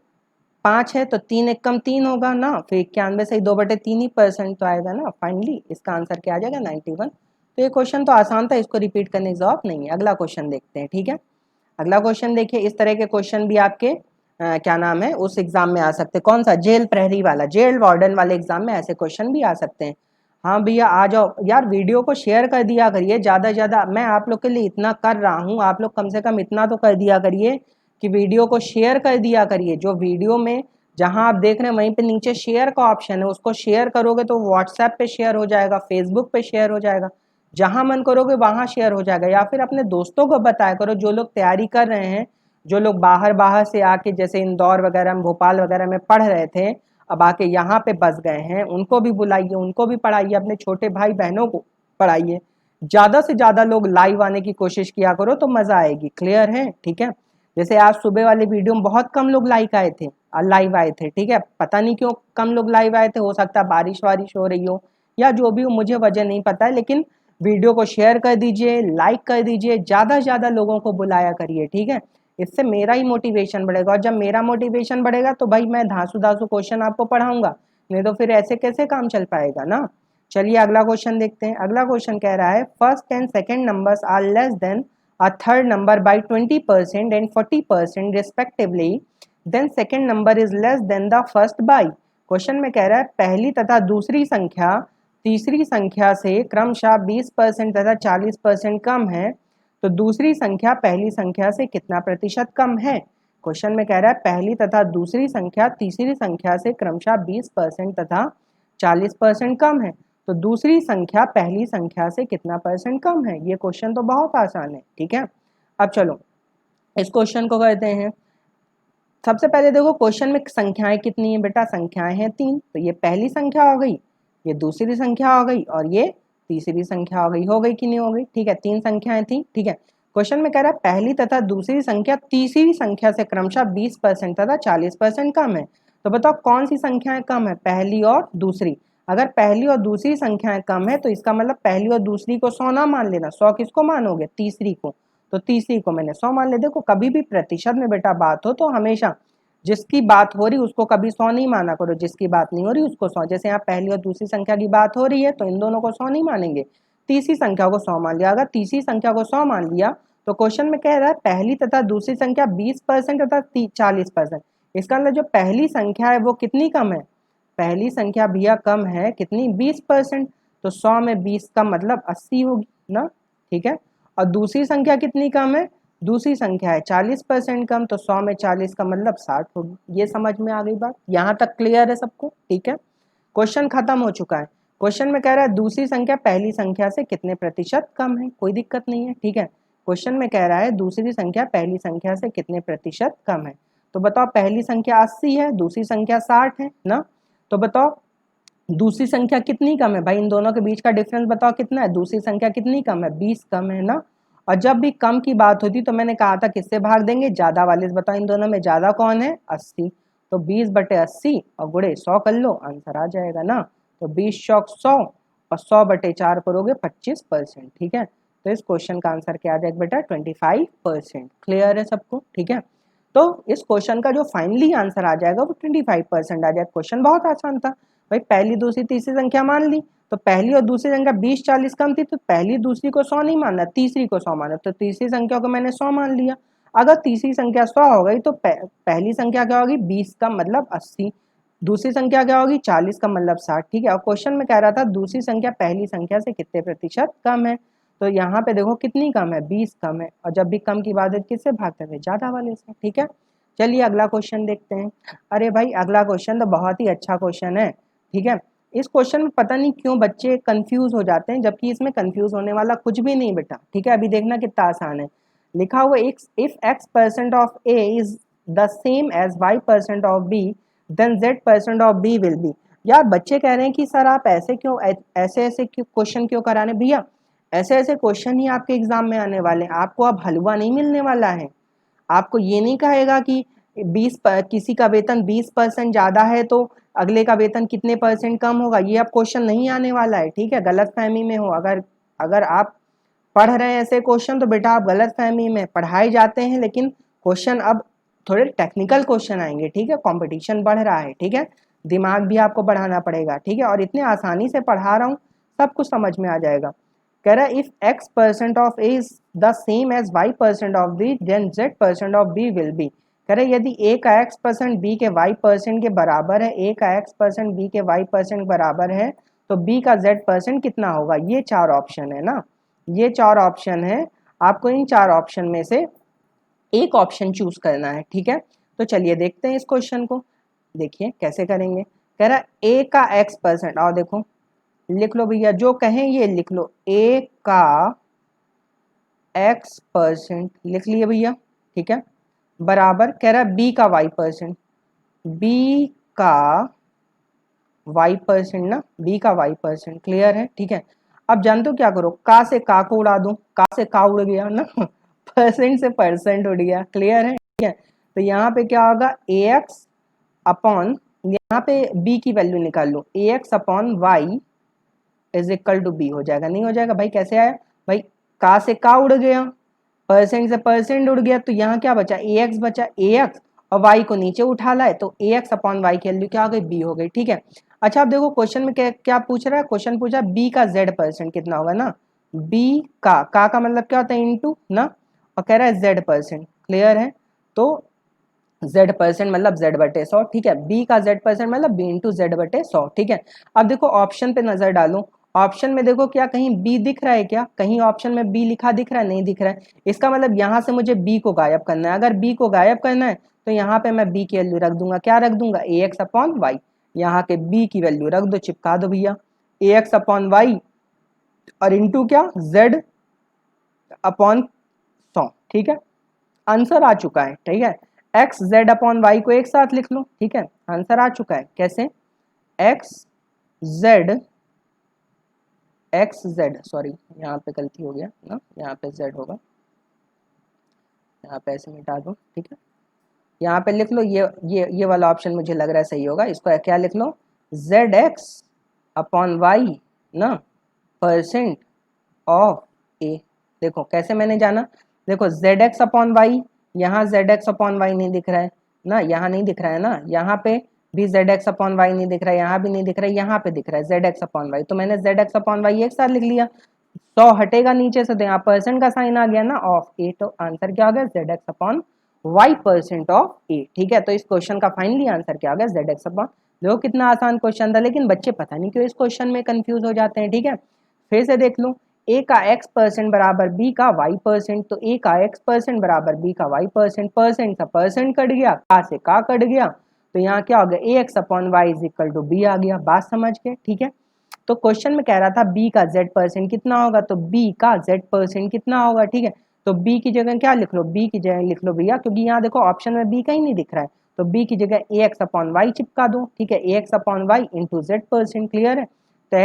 5 है तो 3 एक कम 3 होगा ना, फिर 91 सही 2 बटे 3% तो आएगा ना। फाइनली इसका आंसर क्या आ जाएगा, 91। तो ये क्वेश्चन तो आसान था, इसको रिपीट करने की जरूरत नहीं है। अगला क्वेश्चन देखते हैं, ठीक है। अगला क्वेश्चन देखिए, इस तरह के क्वेश्चन भी आपके क्या नाम है उस एग्जाम में आ सकते हैं, कौन सा, जेल प्रहरी वाला, जेल वार्डन वाले एग्जाम में ऐसे क्वेश्चन भी आ सकते हैं। हाँ भैया आ जाओ यार, वीडियो को शेयर कर दिया करिए ज़्यादा से ज़्यादा, मैं आप लोग के लिए इतना कर रहा हूँ, आप लोग कम से कम इतना तो कर दिया करिए कि वीडियो को शेयर कर दिया करिए। जो वीडियो में जहाँ आप देख रहे हैं वहीं पे नीचे शेयर का ऑप्शन है, उसको शेयर करोगे तो व्हाट्सएप पे शेयर हो जाएगा, फेसबुक पे शेयर हो जाएगा, जहाँ मन करोगे वहाँ शेयर हो जाएगा। या फिर अपने दोस्तों को बताया करो जो लोग तैयारी कर रहे हैं, जो लोग बाहर बाहर से आके जैसे इंदौर वगैरह में, भोपाल वगैरह में पढ़ रहे थे, अब आके यहाँ पे बस गए हैं, उनको भी बुलाइए, उनको भी पढ़ाइए, अपने छोटे भाई बहनों को पढ़ाइए। ज़्यादा से ज़्यादा लोग लाइव आने की कोशिश किया करो तो मज़ा आएगी। क्लियर है, ठीक है। जैसे आज सुबह वाले वीडियो में बहुत कम लोग लाइक आए थे, लाइव आए थे, ठीक है। पता नहीं क्यों कम लोग लाइव आए थे, हो सकता है बारिश वारिश हो रही हो या जो भी हो, मुझे वजह नहीं पता है। लेकिन वीडियो को शेयर कर दीजिए, लाइक कर दीजिए, ज़्यादा से ज़्यादा लोगों को बुलाया करिए, ठीक है। इससे मेरा ही मोटिवेशन बढ़ेगा, और जब मेरा मोटिवेशन बढ़ेगा तो भाई मैं धांसू धांसू क्वेश्चन आपको पढ़ाऊंगा, नहीं तो फिर ऐसे कैसे काम चल पाएगा ना। चलिए अगला क्वेश्चन देखते हैं। अगला क्वेश्चन कह रहा है first and second numbers are less than a third number by 20% and 40% respectively, then second number is less than the first by. Question में कह रहा है पहली तथा दूसरी संख्या तीसरी संख्या से क्रमशः 20% तथा 40% कम है, तो दूसरी संख्या पहली संख्या से कितना प्रतिशत कम है। क्वेश्चन में कह रहा है पहली तथा दूसरी संख्या तीसरी संख्या से क्रमशः 20% तथा 40% कम है, तो दूसरी संख्या पहली संख्या से कितना परसेंट कम है। ये क्वेश्चन तो बहुत आसान है, ठीक है। अब चलो इस क्वेश्चन को करते हैं। सबसे पहले देखो क्वेश्चन में संख्याएं कितनी है बेटा, संख्याएं हैं 3, तो ये पहली संख्या हो गई, ये दूसरी संख्या हो गई और ये तीसरी संख्या हो गई कि नहीं हो गई, ठीक है। 3 संख्याएं थी, ठीक है। क्वेश्चन में कह रहा है पहली तथा दूसरी संख्या तीसरी संख्या से क्रमशः 20% तथा 40% कम है, तो बताओ कौन सी संख्याएं कम है, पहली और दूसरी। अगर पहली और दूसरी संख्याएं कम है तो इसका मतलब पहली और दूसरी को 100 ना मान लेना, 100 किसको मानोगे, तीसरी को, तो तीसरी को मैंने 100 मान ले। देखो कभी भी प्रतिशत में बेटा बात हो तो हमेशा जिसकी बात हो रही उसको कभी 100 नहीं माना करो, जिसकी बात नहीं हो रही उसको 100। जैसे यहाँ पहली और दूसरी संख्या की बात हो रही है तो इन दोनों को 100 नहीं मानेंगे, तीसरी संख्या को 100 मान लिया। अगर तीसरी संख्या को 100 मान लिया तो क्वेश्चन में कह रहा है पहली तथा दूसरी संख्या 20% तथा 40%। इसका मतलब जो पहली संख्या है वो कितनी कम है, पहली संख्या भैया कम है कितनी, 20%, तो 100 में 20 का मतलब 80 होगी ना, ठीक है। और दूसरी संख्या कितनी कम है, दूसरी संख्या है 40% कम, तो 100 में 40 का मतलब 60 होगी। ये समझ में आ गई बात, यहाँ तक क्लियर है सबको, ठीक है। क्वेश्चन खत्म हो चुका है। क्वेश्चन में कह रहा है दूसरी संख्या पहली संख्या से कितने प्रतिशत कम है, कोई दिक्कत नहीं है, ठीक है। क्वेश्चन में कह रहा है दूसरी संख्या पहली संख्या से कितने प्रतिशत कम है, तो बताओ पहली संख्या 80 है, दूसरी संख्या 60 है ना, तो बताओ दूसरी संख्या कितनी कम है, भाई इन दोनों के बीच का डिफरेंस बताओ कितना है, दूसरी संख्या कितनी कम है, 20 कम है ना। और जब भी कम की बात होती तो मैंने कहा था किससे भाग देंगे, ज्यादा वाले से। बताओ इन दोनों में ज्यादा कौन है, 80, तो 20/80 और गुणे 100 कर लो, आंसर आ जाएगा ना। तो 20 चौक 100 और 100/4 करोगे 25%, ठीक है। तो इस क्वेश्चन का आंसर क्या आ जाएगा बेटा, 25%। क्लियर है सबको, ठीक है। तो इस क्वेश्चन का जो फाइनली आंसर आ जाएगा वो 25% आ जाएगा। क्वेश्चन बहुत आसान था भाई, पहली दूसरी तीसरी संख्या मान ली, तो पहली और दूसरी संख्या 20-40 कम थी, तो पहली दूसरी को 100 नहीं मानना, तीसरी को 100 माना, तो तीसरी संख्या को मैंने 100 मान लिया। अगर तीसरी संख्या 100 हो गई तो पहली संख्या क्या होगी, 20 का मतलब 80, दूसरी संख्या क्या होगी, 40 का मतलब 60, ठीक है। और क्वेश्चन में कह रहा था दूसरी संख्या पहली संख्या से कितने प्रतिशत कम है, तो यहाँ पे देखो कितनी कम है, 20 कम है। और जब भी कम की बात है किससे भागते थे, ज्यादा वाले से, ठीक है। चलिए अगला क्वेश्चन देखते हैं। अरे भाई अगला क्वेश्चन तो बहुत ही अच्छा क्वेश्चन है, ठीक है। इस क्वेश्चन में पता नहीं क्यों बच्चे कंफ्यूज हो जाते हैं, जबकि इसमें कंफ्यूज होने वाला कुछ भी नहीं बेटा, ठीक है। अभी देखना कितना आसान है। लिखा हुआ if x% of a is the same as y% of b, then z% of b will be. यार बच्चे कह रहे हैं कि सर आप ऐसे ऐसे क्वेश्चन क्यों कराने भैया, ऐसे ऐसे क्वेश्चन ही आपके एग्जाम में आने वाले हैं, आपको अब हलवा नहीं मिलने वाला है। आपको ये नहीं कहेगा कि किसी का वेतन 20% ज्यादा है तो अगले का वेतन कितने परसेंट कम होगा, ये अब क्वेश्चन नहीं आने वाला है, ठीक है। गलत फहमी में हो, अगर अगर आप पढ़ रहे हैं ऐसे क्वेश्चन तो बेटा आप गलत फहमी में, पढ़ाए जाते हैं लेकिन क्वेश्चन अब थोड़े टेक्निकल क्वेश्चन आएंगे, ठीक है। कंपटीशन बढ़ रहा है, ठीक है, दिमाग भी आपको बढ़ाना पड़ेगा, ठीक है। और इतने आसानी से पढ़ा रहा हूँ, सब कुछ समझ में आ जाएगा। कह रहा है if x% of a is the same as y% of b, then z% of b will be. कह रहे यदि a का x% b के y% के बराबर है, a का x% b के y% बराबर है, तो b का z% कितना होगा। ये 4 ऑप्शन है ना, ये 4 ऑप्शन है, आपको इन 4 ऑप्शन में से एक ऑप्शन चूज करना है, ठीक है। तो चलिए देखते हैं इस क्वेश्चन को, देखिए कैसे करेंगे। कह रहा है a का x%, और देखो लिख लो भैया, जो कहें ये लिख लो, a का x% लिख लिए भैया, ठीक है, बराबर कह रहा है b का y%, b का y% ना, b का y%, क्लियर है, ठीक है। अब जानते हो क्या करो, का से का को उड़ा दो, का से का उड़ गया ना, परसेंट से परसेंट उड़ गया, क्लियर है, ठीक है। तो यहाँ पे क्या होगा, ax अपॉन, यहाँ पे b की वैल्यू निकाल लो, ax upon y is equal to B हो जाएगा, नहीं हो जाएगा भाई, कैसे आया भाई, का से का उड़ गया, परसेंट से परसेंट उड़ गया, तो यहाँ क्या बचा, ax बचा, ax और y को नीचे उठा लाए तो ax अपॉन y की वैल्यू क्या हो गई, b हो गई, ठीक है। अच्छा आप देखो क्वेश्चन में क्या क्या पूछ रहा है, क्वेश्चन पूछा बी का z% कितना होगा ना, बी का मतलब क्या होता है इनटू ना, और कह रहा है z%, क्लियर है। तो z% मतलब z/100, ठीक है, b का z% मतलब b इंटू z/100, ठीक है। अब देखो ऑप्शन पे नजर डालो, ऑप्शन में देखो क्या कहीं b दिख रहा है क्या, कहीं ऑप्शन में b लिखा दिख रहा है, नहीं दिख रहा है। इसका मतलब यहाँ से मुझे b को गायब करना है, अगर b को गायब करना है तो यहाँ पे मैं b की वैल्यू रख दूंगा, क्या रख दूंगा, ax/y, यहाँ के b की वैल्यू रख दो, चिपका दो भैया, ax/y और इंटू क्या z/100, ठीक है। आंसर आ चुका है, ठीक है। एक्स z/y को एक साथ लिख लो, ठीक है, आंसर आ चुका है। कैसे, एक्स जेड सॉरी यहाँ पे गलती हो गया ना, यहाँ पे z होगा, यहाँ पे ऐसे मिटा दो, ठीक है। यहाँ पे लिख लो, ये वाला ऑप्शन मुझे लग रहा है सही होगा, इसको क्या लिख लो, zx/y ना परसेंट ऑफ ए। देखो कैसे मैंने जाना, देखो zx/y, यहाँ zx/y नहीं दिख रहा है ना, यहाँ नहीं दिख रहा है ना, यहाँ पे भी zx/y नहीं दिख रहा है, यहाँ भी नहीं दिख रहा है, यहाँ पे दिख रहा है zx/y, तो मैंने zx/y एक साथ लिख लिया। 100 हटेगा नीचे से तो यहाँ परसेंट का साइन आ गया ना ऑफ ए, तो आंसर क्या हो गया, zx/y परसेंट ऑफ ए, ठीक है। तो इस क्वेश्चन का फाइनली आंसर क्या हो गया, zx/, देखो कितना आसान क्वेश्चन था, लेकिन बच्चे पता नहीं क्यों इस क्वेश्चन में कंफ्यूज हो जाते हैं, ठीक है। फिर से देख लो, ए का x% बराबर बी का y%, तो ए का x% बराबर बी का y%, परसेंट का परसेंट कट गया, का से का कट गया, तो यहाँ क्या हो गया, ax/y is equal to B आ गया, बात समझ गए, ठीक है। तो क्वेश्चन में कह रहा था b का z% कितना होगा, तो b का z% कितना होगा, ठीक है। तो b की जगह क्या लिख लो, b की जगह लिख लो भैया, क्योंकि यहाँ देखो ऑप्शन में b कहीं नहीं दिख रहा है, तो b की जगह ax/y चिपका दो, ठीक है, ax/y इंटू z%, क्लियर है। तो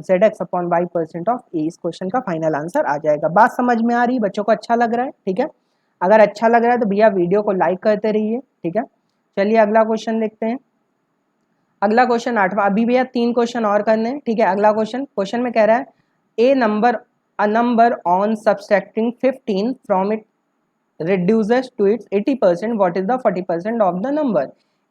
zx/y परसेंट ऑफ ए, इस क्वेश्चन का फाइनल आंसर आ जाएगा। बात समझ में आ रही है बच्चों को, अच्छा लग रहा है, ठीक है। अगर अच्छा लग रहा है तो भैया वीडियो को लाइक करते रहिए, ठीक है। चलिए अगला क्वेश्चन देखते हैं। अगला क्वेश्चन 8वां, अभी भैया 3 क्वेश्चन और करने हैं, ठीक है। अगला क्वेश्चन में कह रहा है a number on subtracting 15 from it reduces to its 80%, what is the 40% of the number।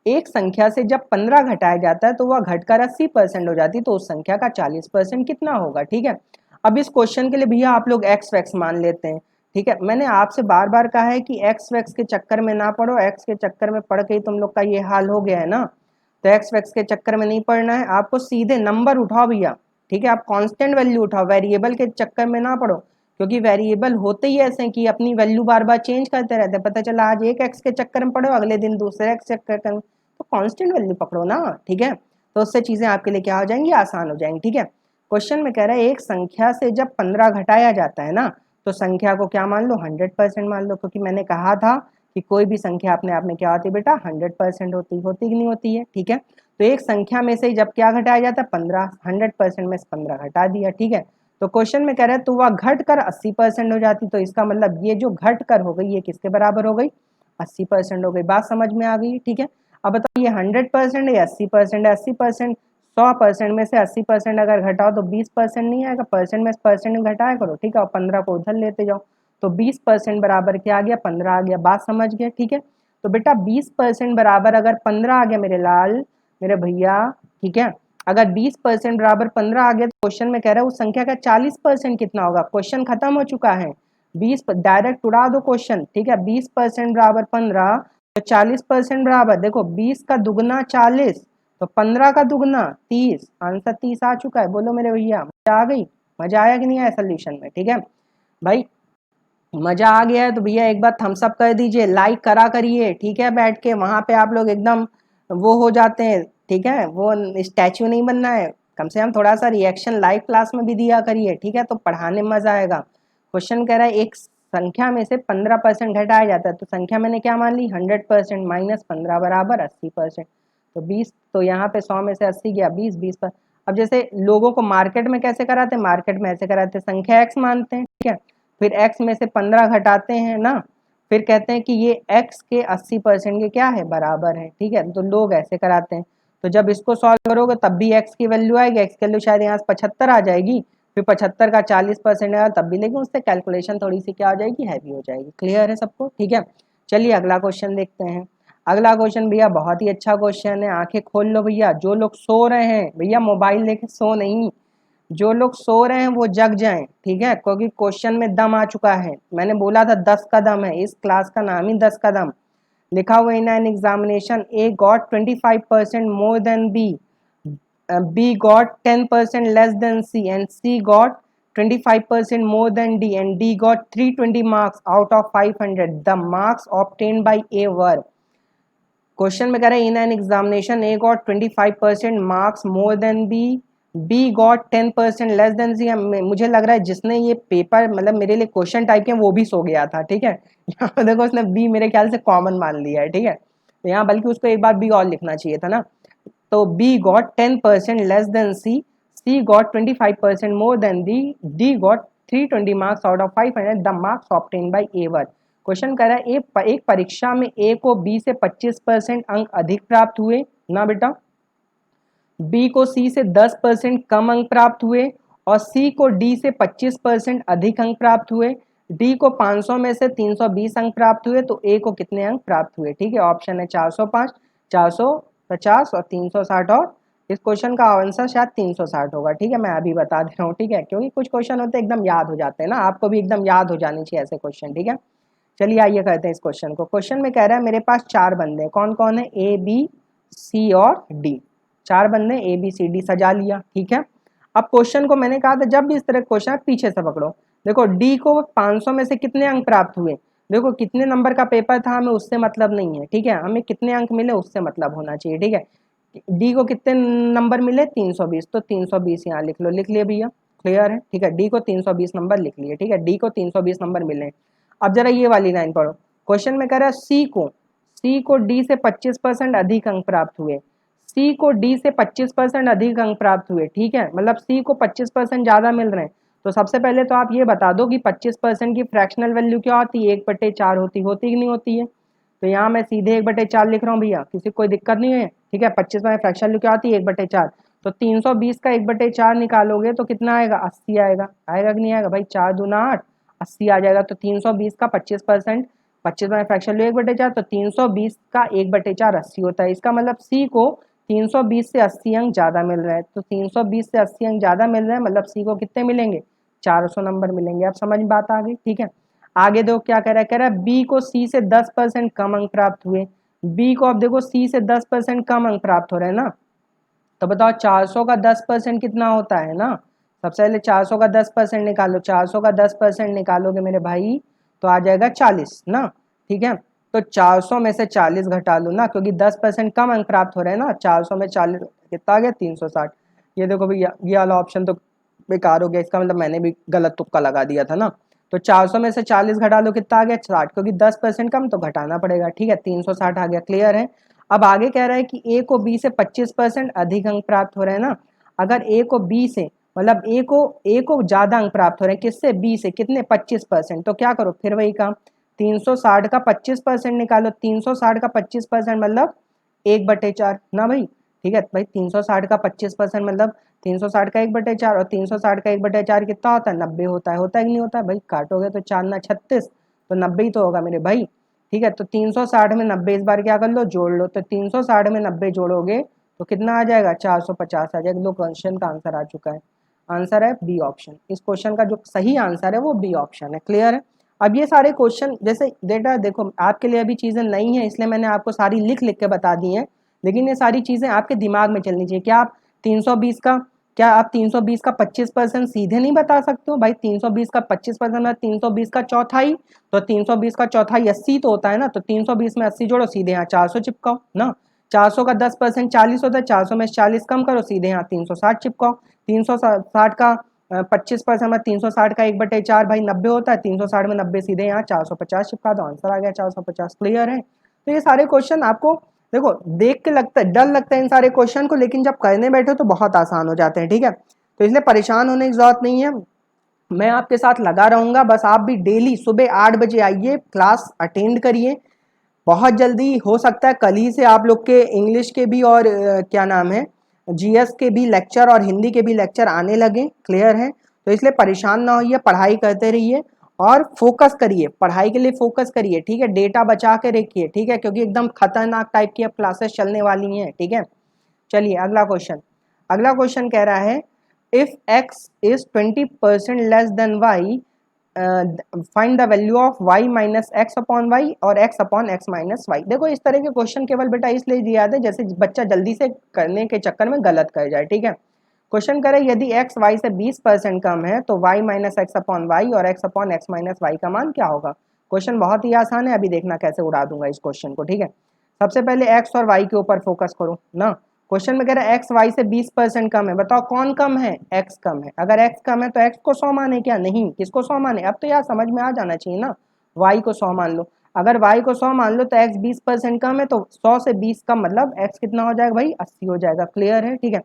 एक संख्या से जब 15 घटाया जाता है तो वह घटकर 80% हो जाती है, तो उस संख्या का 40% कितना होगा, ठीक है। अब इस क्वेश्चन के लिए भैया आप लोग एक्स वैक्स मान लेते हैं, ठीक है। मैंने आपसे बार बार कहा है कि एक्स वैक्स के चक्कर में ना पड़ो, एक्स के चक्कर में पढ़ के ही तुम लोग का ये हाल हो गया है ना, तो एक्स वैक्स के चक्कर में नहीं पढ़ना है, आपको सीधे नंबर उठाओ भैया, ठीक है। आप कांस्टेंट वैल्यू उठाओ, वेरिएबल के चक्कर में ना पड़ो, क्योंकि वेरिएबल होते ही ऐसे हैं कि अपनी वैल्यू बार बार चेंज करते रहते हैं, पता चला आज एक एक्स के चक्कर में पढ़ो, अगले दिन दूसरे एक्स चक्कर में, तो कांस्टेंट वैल्यू पकड़ो ना, ठीक है। तो उससे चीजें आपके लिए क्या हो जाएंगी, आसान हो जाएंगी, ठीक है। क्वेश्चन में कह रहा है एक संख्या से जब 15 घटाया जाता है ना, तो संख्या को क्या मान लो, 100% मान लो, क्योंकि मैंने कहा था कि कोई भी संख्या अपने आप में क्या होती है बेटा, 100% होती कि नहीं होती है, ठीक है। तो एक संख्या में से जब क्या घटाया जाता है, 15, 100% में से 15 घटा दिया, ठीक है। तो क्वेश्चन में कह रहा है तो वह घट कर 80% हो जाती, तो इसका मतलब ये जो घट कर हो गई ये किसके बराबर हो गई, 80% हो गई। बात समझ में आ गई, ठीक है। अब बताओ ये 100% है या 80% है, 80%, 100% में से 80% अगर घटाओ तो 20% नहीं आएगा, परसेंट में परसेंट घटाया करो, ठीक है, और 15 को उधर लेते जाओ, तो 20% बराबर क्या आ गया, 15 आ गया, बात समझ गए, ठीक है। तो बेटा 20% बराबर अगर 15 आ गया मेरे लाल मेरे भैया, ठीक है, अगर 20% बराबर 15 आ गया तो क्वेश्चन में कह रहा है उस संख्या का 40% कितना होगा। क्वेश्चन खत्म हो चुका है, 20 डायरेक्ट उड़ा दो क्वेश्चन, ठीक है। 20% बराबर 15, तो 40% बराबर, देखो 20 का दुगना 40, तो 15 का दुगना 30, आंसर 30 आ चुका है। बोलो मेरे भैया मजा आ गई, मजा आया कि नहीं आया सोल्यूशन में, ठीक है भाई। मजा आ गया है तो भैया एक बार थम्स अप कर दीजिए, लाइक करा करिए, ठीक है। बैठ के वहां पे आप लोग एकदम वो हो जाते हैं, ठीक है, वो स्टैच्यू नहीं बनना है, कम से कम थोड़ा सा रिएक्शन लाइव क्लास में भी दिया करिए, ठीक है, तो पढ़ाने में मजा आएगा। क्वेश्चन कह रहा है एक संख्या में से 15% घटाया जाता है, तो संख्या मैंने क्या मान ली, 100% माइनस 15 बराबर 80%, तो 20, तो यहाँ पे 100 में से 80 गया, 20, 20 पर। अब जैसे लोगों को मार्केट में कैसे कराते हैं, मार्केट में ऐसे कराते हैं, संख्या x मानते हैं, ठीक है, फिर x में से 15 घटाते हैं ना, फिर कहते हैं कि ये x के 80% के क्या है, बराबर है, ठीक है। तो लोग ऐसे कराते हैं, तो जब इसको सॉल्व करोगे तब भी x की वैल्यू आएगी, x की वैल्यू शायद यहाँ से 75 आ जाएगी, फिर 75 का 40% आएगा तब भी, लेकिन उससे कैलकुलेशन थोड़ी सी क्या हो जाएगी, हैवी हो जाएगी। क्लियर है सबको, ठीक है। चलिए अगला क्वेश्चन देखते हैं। अगला क्वेश्चन भैया बहुत ही अच्छा क्वेश्चन है, आंखें खोल लो भैया। जो लोग सो रहे हैं भैया, मोबाइल लेके सो नहीं, जो लोग सो रहे हैं वो जग जाएं, ठीक है, क्योंकि क्वेश्चन में दम आ चुका है। मैंने बोला था 10 का दम है, इस क्लास का नाम ही 10 का दम। लिखा हुआ in an examination A got 25% more than B, B got 10% less than C, and C got 25% more than D, and D got 320 marks out of 500. The marks obtained by A were, question में कह रहे हैं in an examination A got 25% marks more than B got 10% less than C. मुझे लग रहा है जिसने ये पेपर मतलब मेरे लिए क्वेश्चन टाइप के वो भी सो गया था, ठीक है। यहाँ पे देखो उसने बी मेरे ख्याल से कॉमन मान लिया है, ठीक है, तो यहाँ बल्कि उसको एक बार बी और लिखना चाहिए था ना। तो B got 10% less than C, C got 25% more than D got 320 marks out of 500. The marks obtained by A were, question कह रहा है एक परीक्षा में A को B से 25% अंक अधिक प्राप्त हुए ना बेटा, B को C से 10% कम अंक प्राप्त हुए, और C को D से 25% अधिक अंक प्राप्त हुए। D को 500 में से 320 अंक प्राप्त हुए, तो A को कितने अंक प्राप्त हुए, ठीक है। ऑप्शन है 405, 450 और 360, और इस क्वेश्चन का आंसर शायद 360 होगा, ठीक है। मैं अभी बता दे रहा हूँ, ठीक है, क्योंकि कुछ क्वेश्चन होते हैं एकदम याद हो जाते हैं ना, आपको भी एकदम याद हो जानी चाहिए ऐसे क्वेश्चन, ठीक है। चलिए आइए करते हैं इस क्वेश्चन को। क्वेश्चन में कह रहा है मेरे पास 4 बंदे, कौन कौन है, ए बी सी और डी, 4 बंदे ए बी सी डी सजा लिया, ठीक है। अब क्वेश्चन को मैंने कहा था जब भी इस तरह क्वेश्चन पीछे से पकड़ो। देखो डी को 500 में से कितने अंक प्राप्त हुए, देखो कितने नंबर का पेपर था हमें उससे मतलब नहीं है, ठीक है, हमें कितने अंक मिले उससे मतलब होना चाहिए, ठीक है। डी को कितने नंबर मिले 320, तो 320 यहाँ लिख लो, लिख लिए भैया, क्लियर है, ठीक है। डी को 320 नंबर लिख लिए, ठीक है, डी को 320 नंबर मिले। अब जरा ये वाली लाइन पढ़ो, क्वेश्चन में कह रहा है सी को डी से 25% अधिक अंक प्राप्त हुए, सी को डी से 25% अधिक अंक प्राप्त हुए, ठीक है, मतलब सी को 25% ज़्यादा मिल रहे हैं। तो सबसे पहले तो आप ये बता दो कि 25% की फ्रैक्शनल वैल्यू क्या होती है, 1/4 होती कि नहीं होती है। तो यहाँ मैं सीधे 1/4 लिख रहा हूँ भैया, किसी कोई दिक्कत नहीं है, ठीक है। 25 में फ्रैक्शन वैल्यू क्या आती है 1/4, तो 320 का 1/4 निकालोगे तो कितना आएगा, 80 आएगा, आएगा कि नहीं आएगा भाई, 4 दूना 8, 80 आ जाएगा। तो 320 का 25%, 25 में फ्रैक्शन वैल्यू 1/4, तो 320 का 1/4 80 होता है। इसका मतलब सी को 320 से 80 अंक ज़्यादा मिल रहा है, तो 320 से 80 अंक ज़्यादा मिल रहे हैं, मतलब सी को कितने मिलेंगे, 400 नंबर मिलेंगे। अब समझ में बात आ गई, ठीक है। आगे देखो क्या कह रहा है बी को सी से 10% कम अंक प्राप्त हुए, बी को अब देखो सी से 10% कम अंक प्राप्त हो रहे हैं ना, तो बताओ 400 का 10% कितना होता है ना। सबसे पहले 400 का 10% निकालो, 400 का 10% निकालोगे मेरे भाई तो आ जाएगा 40 ना, ठीक है। तो 400 में से 40 घटा लो ना, क्योंकि 10% कम अंक प्राप्त हो रहे हैं ना। 400 में 40 कितना आ गया 360। ये देखो भैया ये वाला ऑप्शन तो बेकार हो गया, इसका मतलब मैंने भी गलत तुक्का लगा दिया था ना। तो 400 में से 40 घटा लो कितना आ गया 60, क्योंकि 10% कम तो घटाना पड़ेगा, ठीक है, 360 आ गया, क्लियर है। अब आगे कह रहा है कि ए को बी से 25% अधिक अंक प्राप्त हो रहे हैं ना। अगर ए को बी से मतलब ए को ज्यादा अंक प्राप्त हो रहे हैं, किससे, बी से, कितने 25%, तो क्या करो फिर वही काम, 360 का 25% निकालो, 360 का 25% मतलब 1/4 ना भाई, ठीक है भाई। 360 का 25% मतलब 360 का 1/4, और 360 का 1/4 कितना होता है 90 होता है कि नहीं होता है भाई। काटोगे तो 4 ना 36, तो 90 ही तो होगा मेरे भाई, ठीक है। तो 360 में 90 इस बार क्या कर लो जोड़ लो, तो 360 में 90 जोड़ोगे तो कितना आ जाएगा 450 आ जाएगा। दो क्वेश्चन का आंसर आ चुका है, आंसर है बी ऑप्शन। इस क्वेश्चन का जो सही आंसर है वो बी ऑप्शन है, क्लियर है। अब ये सारे क्वेश्चन जैसे डेटा देखो आपके लिए अभी चीज़ें नई हैं, इसलिए मैंने आपको सारी लिख लिख के बता दी हैं, लेकिन ये सारी चीज़ें आपके दिमाग में चलनी चाहिए। क्या आप 320 का 25% सीधे नहीं बता सकते हो भाई। 320 का 25% है 320 का चौथाई, तो 320 का चौथाई 80 तो होता है ना, तो 320 में 80 जोड़ो, सीधे यहाँ 400 चिपकाओ ना। 400 का 10% 40 होता है, 400 में 40 कम करो, सीधे यहाँ 360 चिपकाओ। 360 का 25% में 360 का 1/4 भाई 90 होता है, 360 में 90 सीधे यहाँ 450 चिपका दो, आंसर आ गया 450, क्लियर है। तो ये सारे क्वेश्चन आपको देखो देख के लगता है, डर लगता है इन सारे क्वेश्चन को, लेकिन जब करने बैठो तो बहुत आसान हो जाते हैं, ठीक है। तो इसलिए परेशान होने की जरूरत नहीं है, मैं आपके साथ लगा रहूंगा। बस आप भी डेली सुबह 8 बजे आइए, क्लास अटेंड करिए। बहुत जल्दी हो सकता है कल ही से आप लोग के इंग्लिश के भी और क्या नाम है जीएस के भी लेक्चर और हिंदी के भी लेक्चर आने लगे, क्लियर है। तो इसलिए परेशान ना होइए, पढ़ाई करते रहिए, और फोकस करिए, पढ़ाई के लिए फोकस करिए, ठीक है, डेटा बचा के रखिए, ठीक है, क्योंकि एकदम खतरनाक टाइप की अब क्लासेस चलने वाली हैं, ठीक है। चलिए अगला क्वेश्चन, अगला क्वेश्चन कह रहा है if x is 20% less than y, find the value of y minus X upon Y और x upon x minus Y. देखो इस तरह के क्वेश्चन केवल बेटा इसलिए दिया जाता है जैसे बच्चा जल्दी से करने के चक्कर में गलत कर जाए, ठीक है। क्वेश्चन करें यदि x y से 20% कम है तो y minus X upon Y और x upon x minus Y का मान क्या होगा। क्वेश्चन बहुत ही आसान है, अभी देखना कैसे उड़ा दूंगा इस क्वेश्चन को, ठीक है। सबसे पहले x और y के ऊपर फोकस करो ना। क्वेश्चन में कह रहा है x y से 20% कम है, बताओ कौन कम है, x कम है। अगर x कम है तो x को 100 माने क्या, नहीं, किसको 100 माने, अब तो यार समझ में आ जाना चाहिए ना, y को 100 मान लो। अगर y को 100 मान लो तो x 20% कम है, तो 100 से 20 कम मतलब x कितना हो जाएगा भाई, 80 हो जाएगा। क्लियर है, ठीक है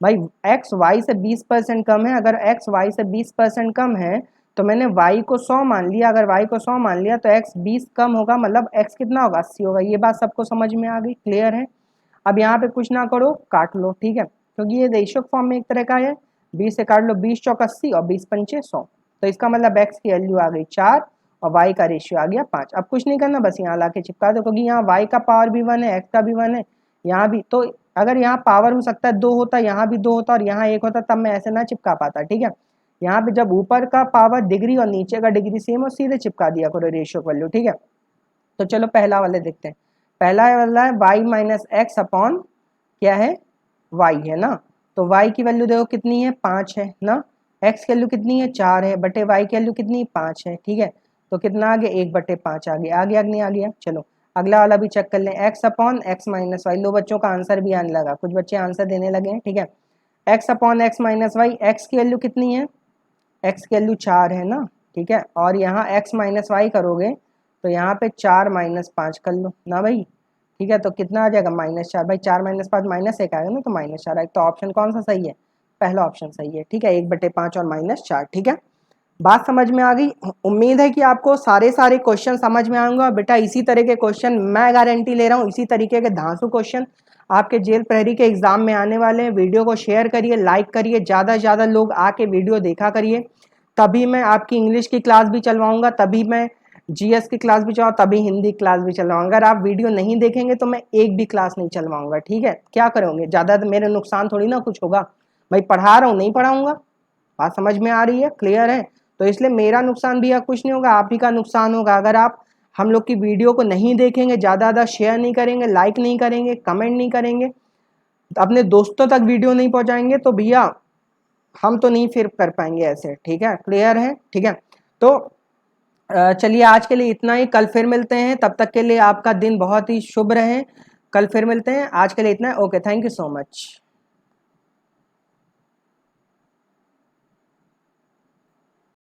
भाई। x y से 20% कम है, अगर x y से 20% कम है तो मैंने y को 100 मान लिया, अगर y को 100 मान लिया तो x 20 कम होगा, मतलब x कितना होगा, 80 होगा। ये बात सबको समझ में आ गई, क्लियर है। अब यहाँ पे कुछ ना करो, काट लो, ठीक है, क्योंकि ये रेशियो फॉर्म में एक तरह का है। 20 से काट लो, 20 चौक 80 और 20 पंचे 100, तो इसका मतलब x की वैल्यू आ गई 4 और y का रेशियो आ गया 5। अब कुछ नहीं करना, बस यहाँ ला के चिपका दो, क्योंकि यहाँ y का पावर भी 1 है, x का भी 1 है, यहाँ भी। तो अगर यहाँ पावर हो सकता है 2 होता, यहाँ भी 2 होता और यहाँ 1 होता, तब मैं ऐसे ना चिपका पाता, ठीक है। यहाँ पे जब ऊपर का पावर डिग्री और नीचे का डिग्री सेम हो, सीधे चिपका दिया करो रेशियो वैल्यू, ठीक है। तो चलो पहला वाले देखते हैं। पहला वाला है y माइनस एक्स अपॉन क्या है, y है ना। तो y की वैल्यू देखो कितनी है, 5 है ना। x की वैल्यू कितनी है, 4 है, बटे y की वैल्यू कितनी, 5 है, ठीक है। तो कितना आ गया, 1/5 आ गया, आ गया नहीं आ गया। चलो अगला वाला भी चेक कर लें, x upon x minus y. लो बच्चों का आंसर भी आने लगा, कुछ बच्चे आंसर देने लगे हैं, ठीक है। x upon x minus Y, X की वैल्यू कितनी है, x की वैल्यू 4 है ना, ठीक है। और यहाँ x माइनस वाई करोगे तो यहाँ पे 4 माइनस 5 कर लो ना भाई, ठीक है। तो कितना आ जाएगा, -4 भाई, 4 माइनस 5 -1 आएगा ना, तो -4 आएगा। तो ऑप्शन कौन सा सही है, पहला ऑप्शन सही है, ठीक है, 1/5 और -4, ठीक है। बात समझ में आ गई। उम्मीद है कि आपको सारे क्वेश्चन समझ में आएंगे। और बेटा इसी तरह के क्वेश्चन मैं गारंटी ले रहा हूँ, इसी तरीके के धांसू क्वेश्चन आपके जेल प्रहरी के एग्जाम में आने वाले हैं। वीडियो को शेयर करिए, लाइक करिए, ज़्यादा से ज़्यादा लोग आके वीडियो देखा करिए। तभी मैं आपकी इंग्लिश की क्लास भी चलवाऊंगा, तभी मैं जीएस की क्लास भी चलवाऊँ, तभी हिंदी क्लास भी चलवाऊंगा। अगर आप वीडियो नहीं देखेंगे तो मैं एक भी क्लास नहीं चलवाऊंगा, ठीक है। क्या करोगे, ज़्यादा मेरे नुकसान थोड़ी ना कुछ होगा भाई, पढ़ा रहा हूँ नहीं पढ़ाऊंगा। बात समझ में आ रही है, क्लियर है। तो इसलिए मेरा नुकसान भी कुछ नहीं होगा, आप ही का नुकसान होगा। अगर आप हम लोग की वीडियो को नहीं देखेंगे, ज़्यादा शेयर नहीं करेंगे, लाइक नहीं करेंगे, कमेंट नहीं करेंगे, अपने दोस्तों तक वीडियो नहीं पहुंचाएंगे, तो भैया हम तो नहीं फिर कर पाएंगे ऐसे, ठीक है, क्लियर है, ठीक है। तो चलिए आज के लिए इतना ही, कल फिर मिलते हैं, तब तक के लिए आपका दिन बहुत ही शुभ रहे। कल फिर मिलते हैं, आज के लिए इतना है, okay, thank you so much.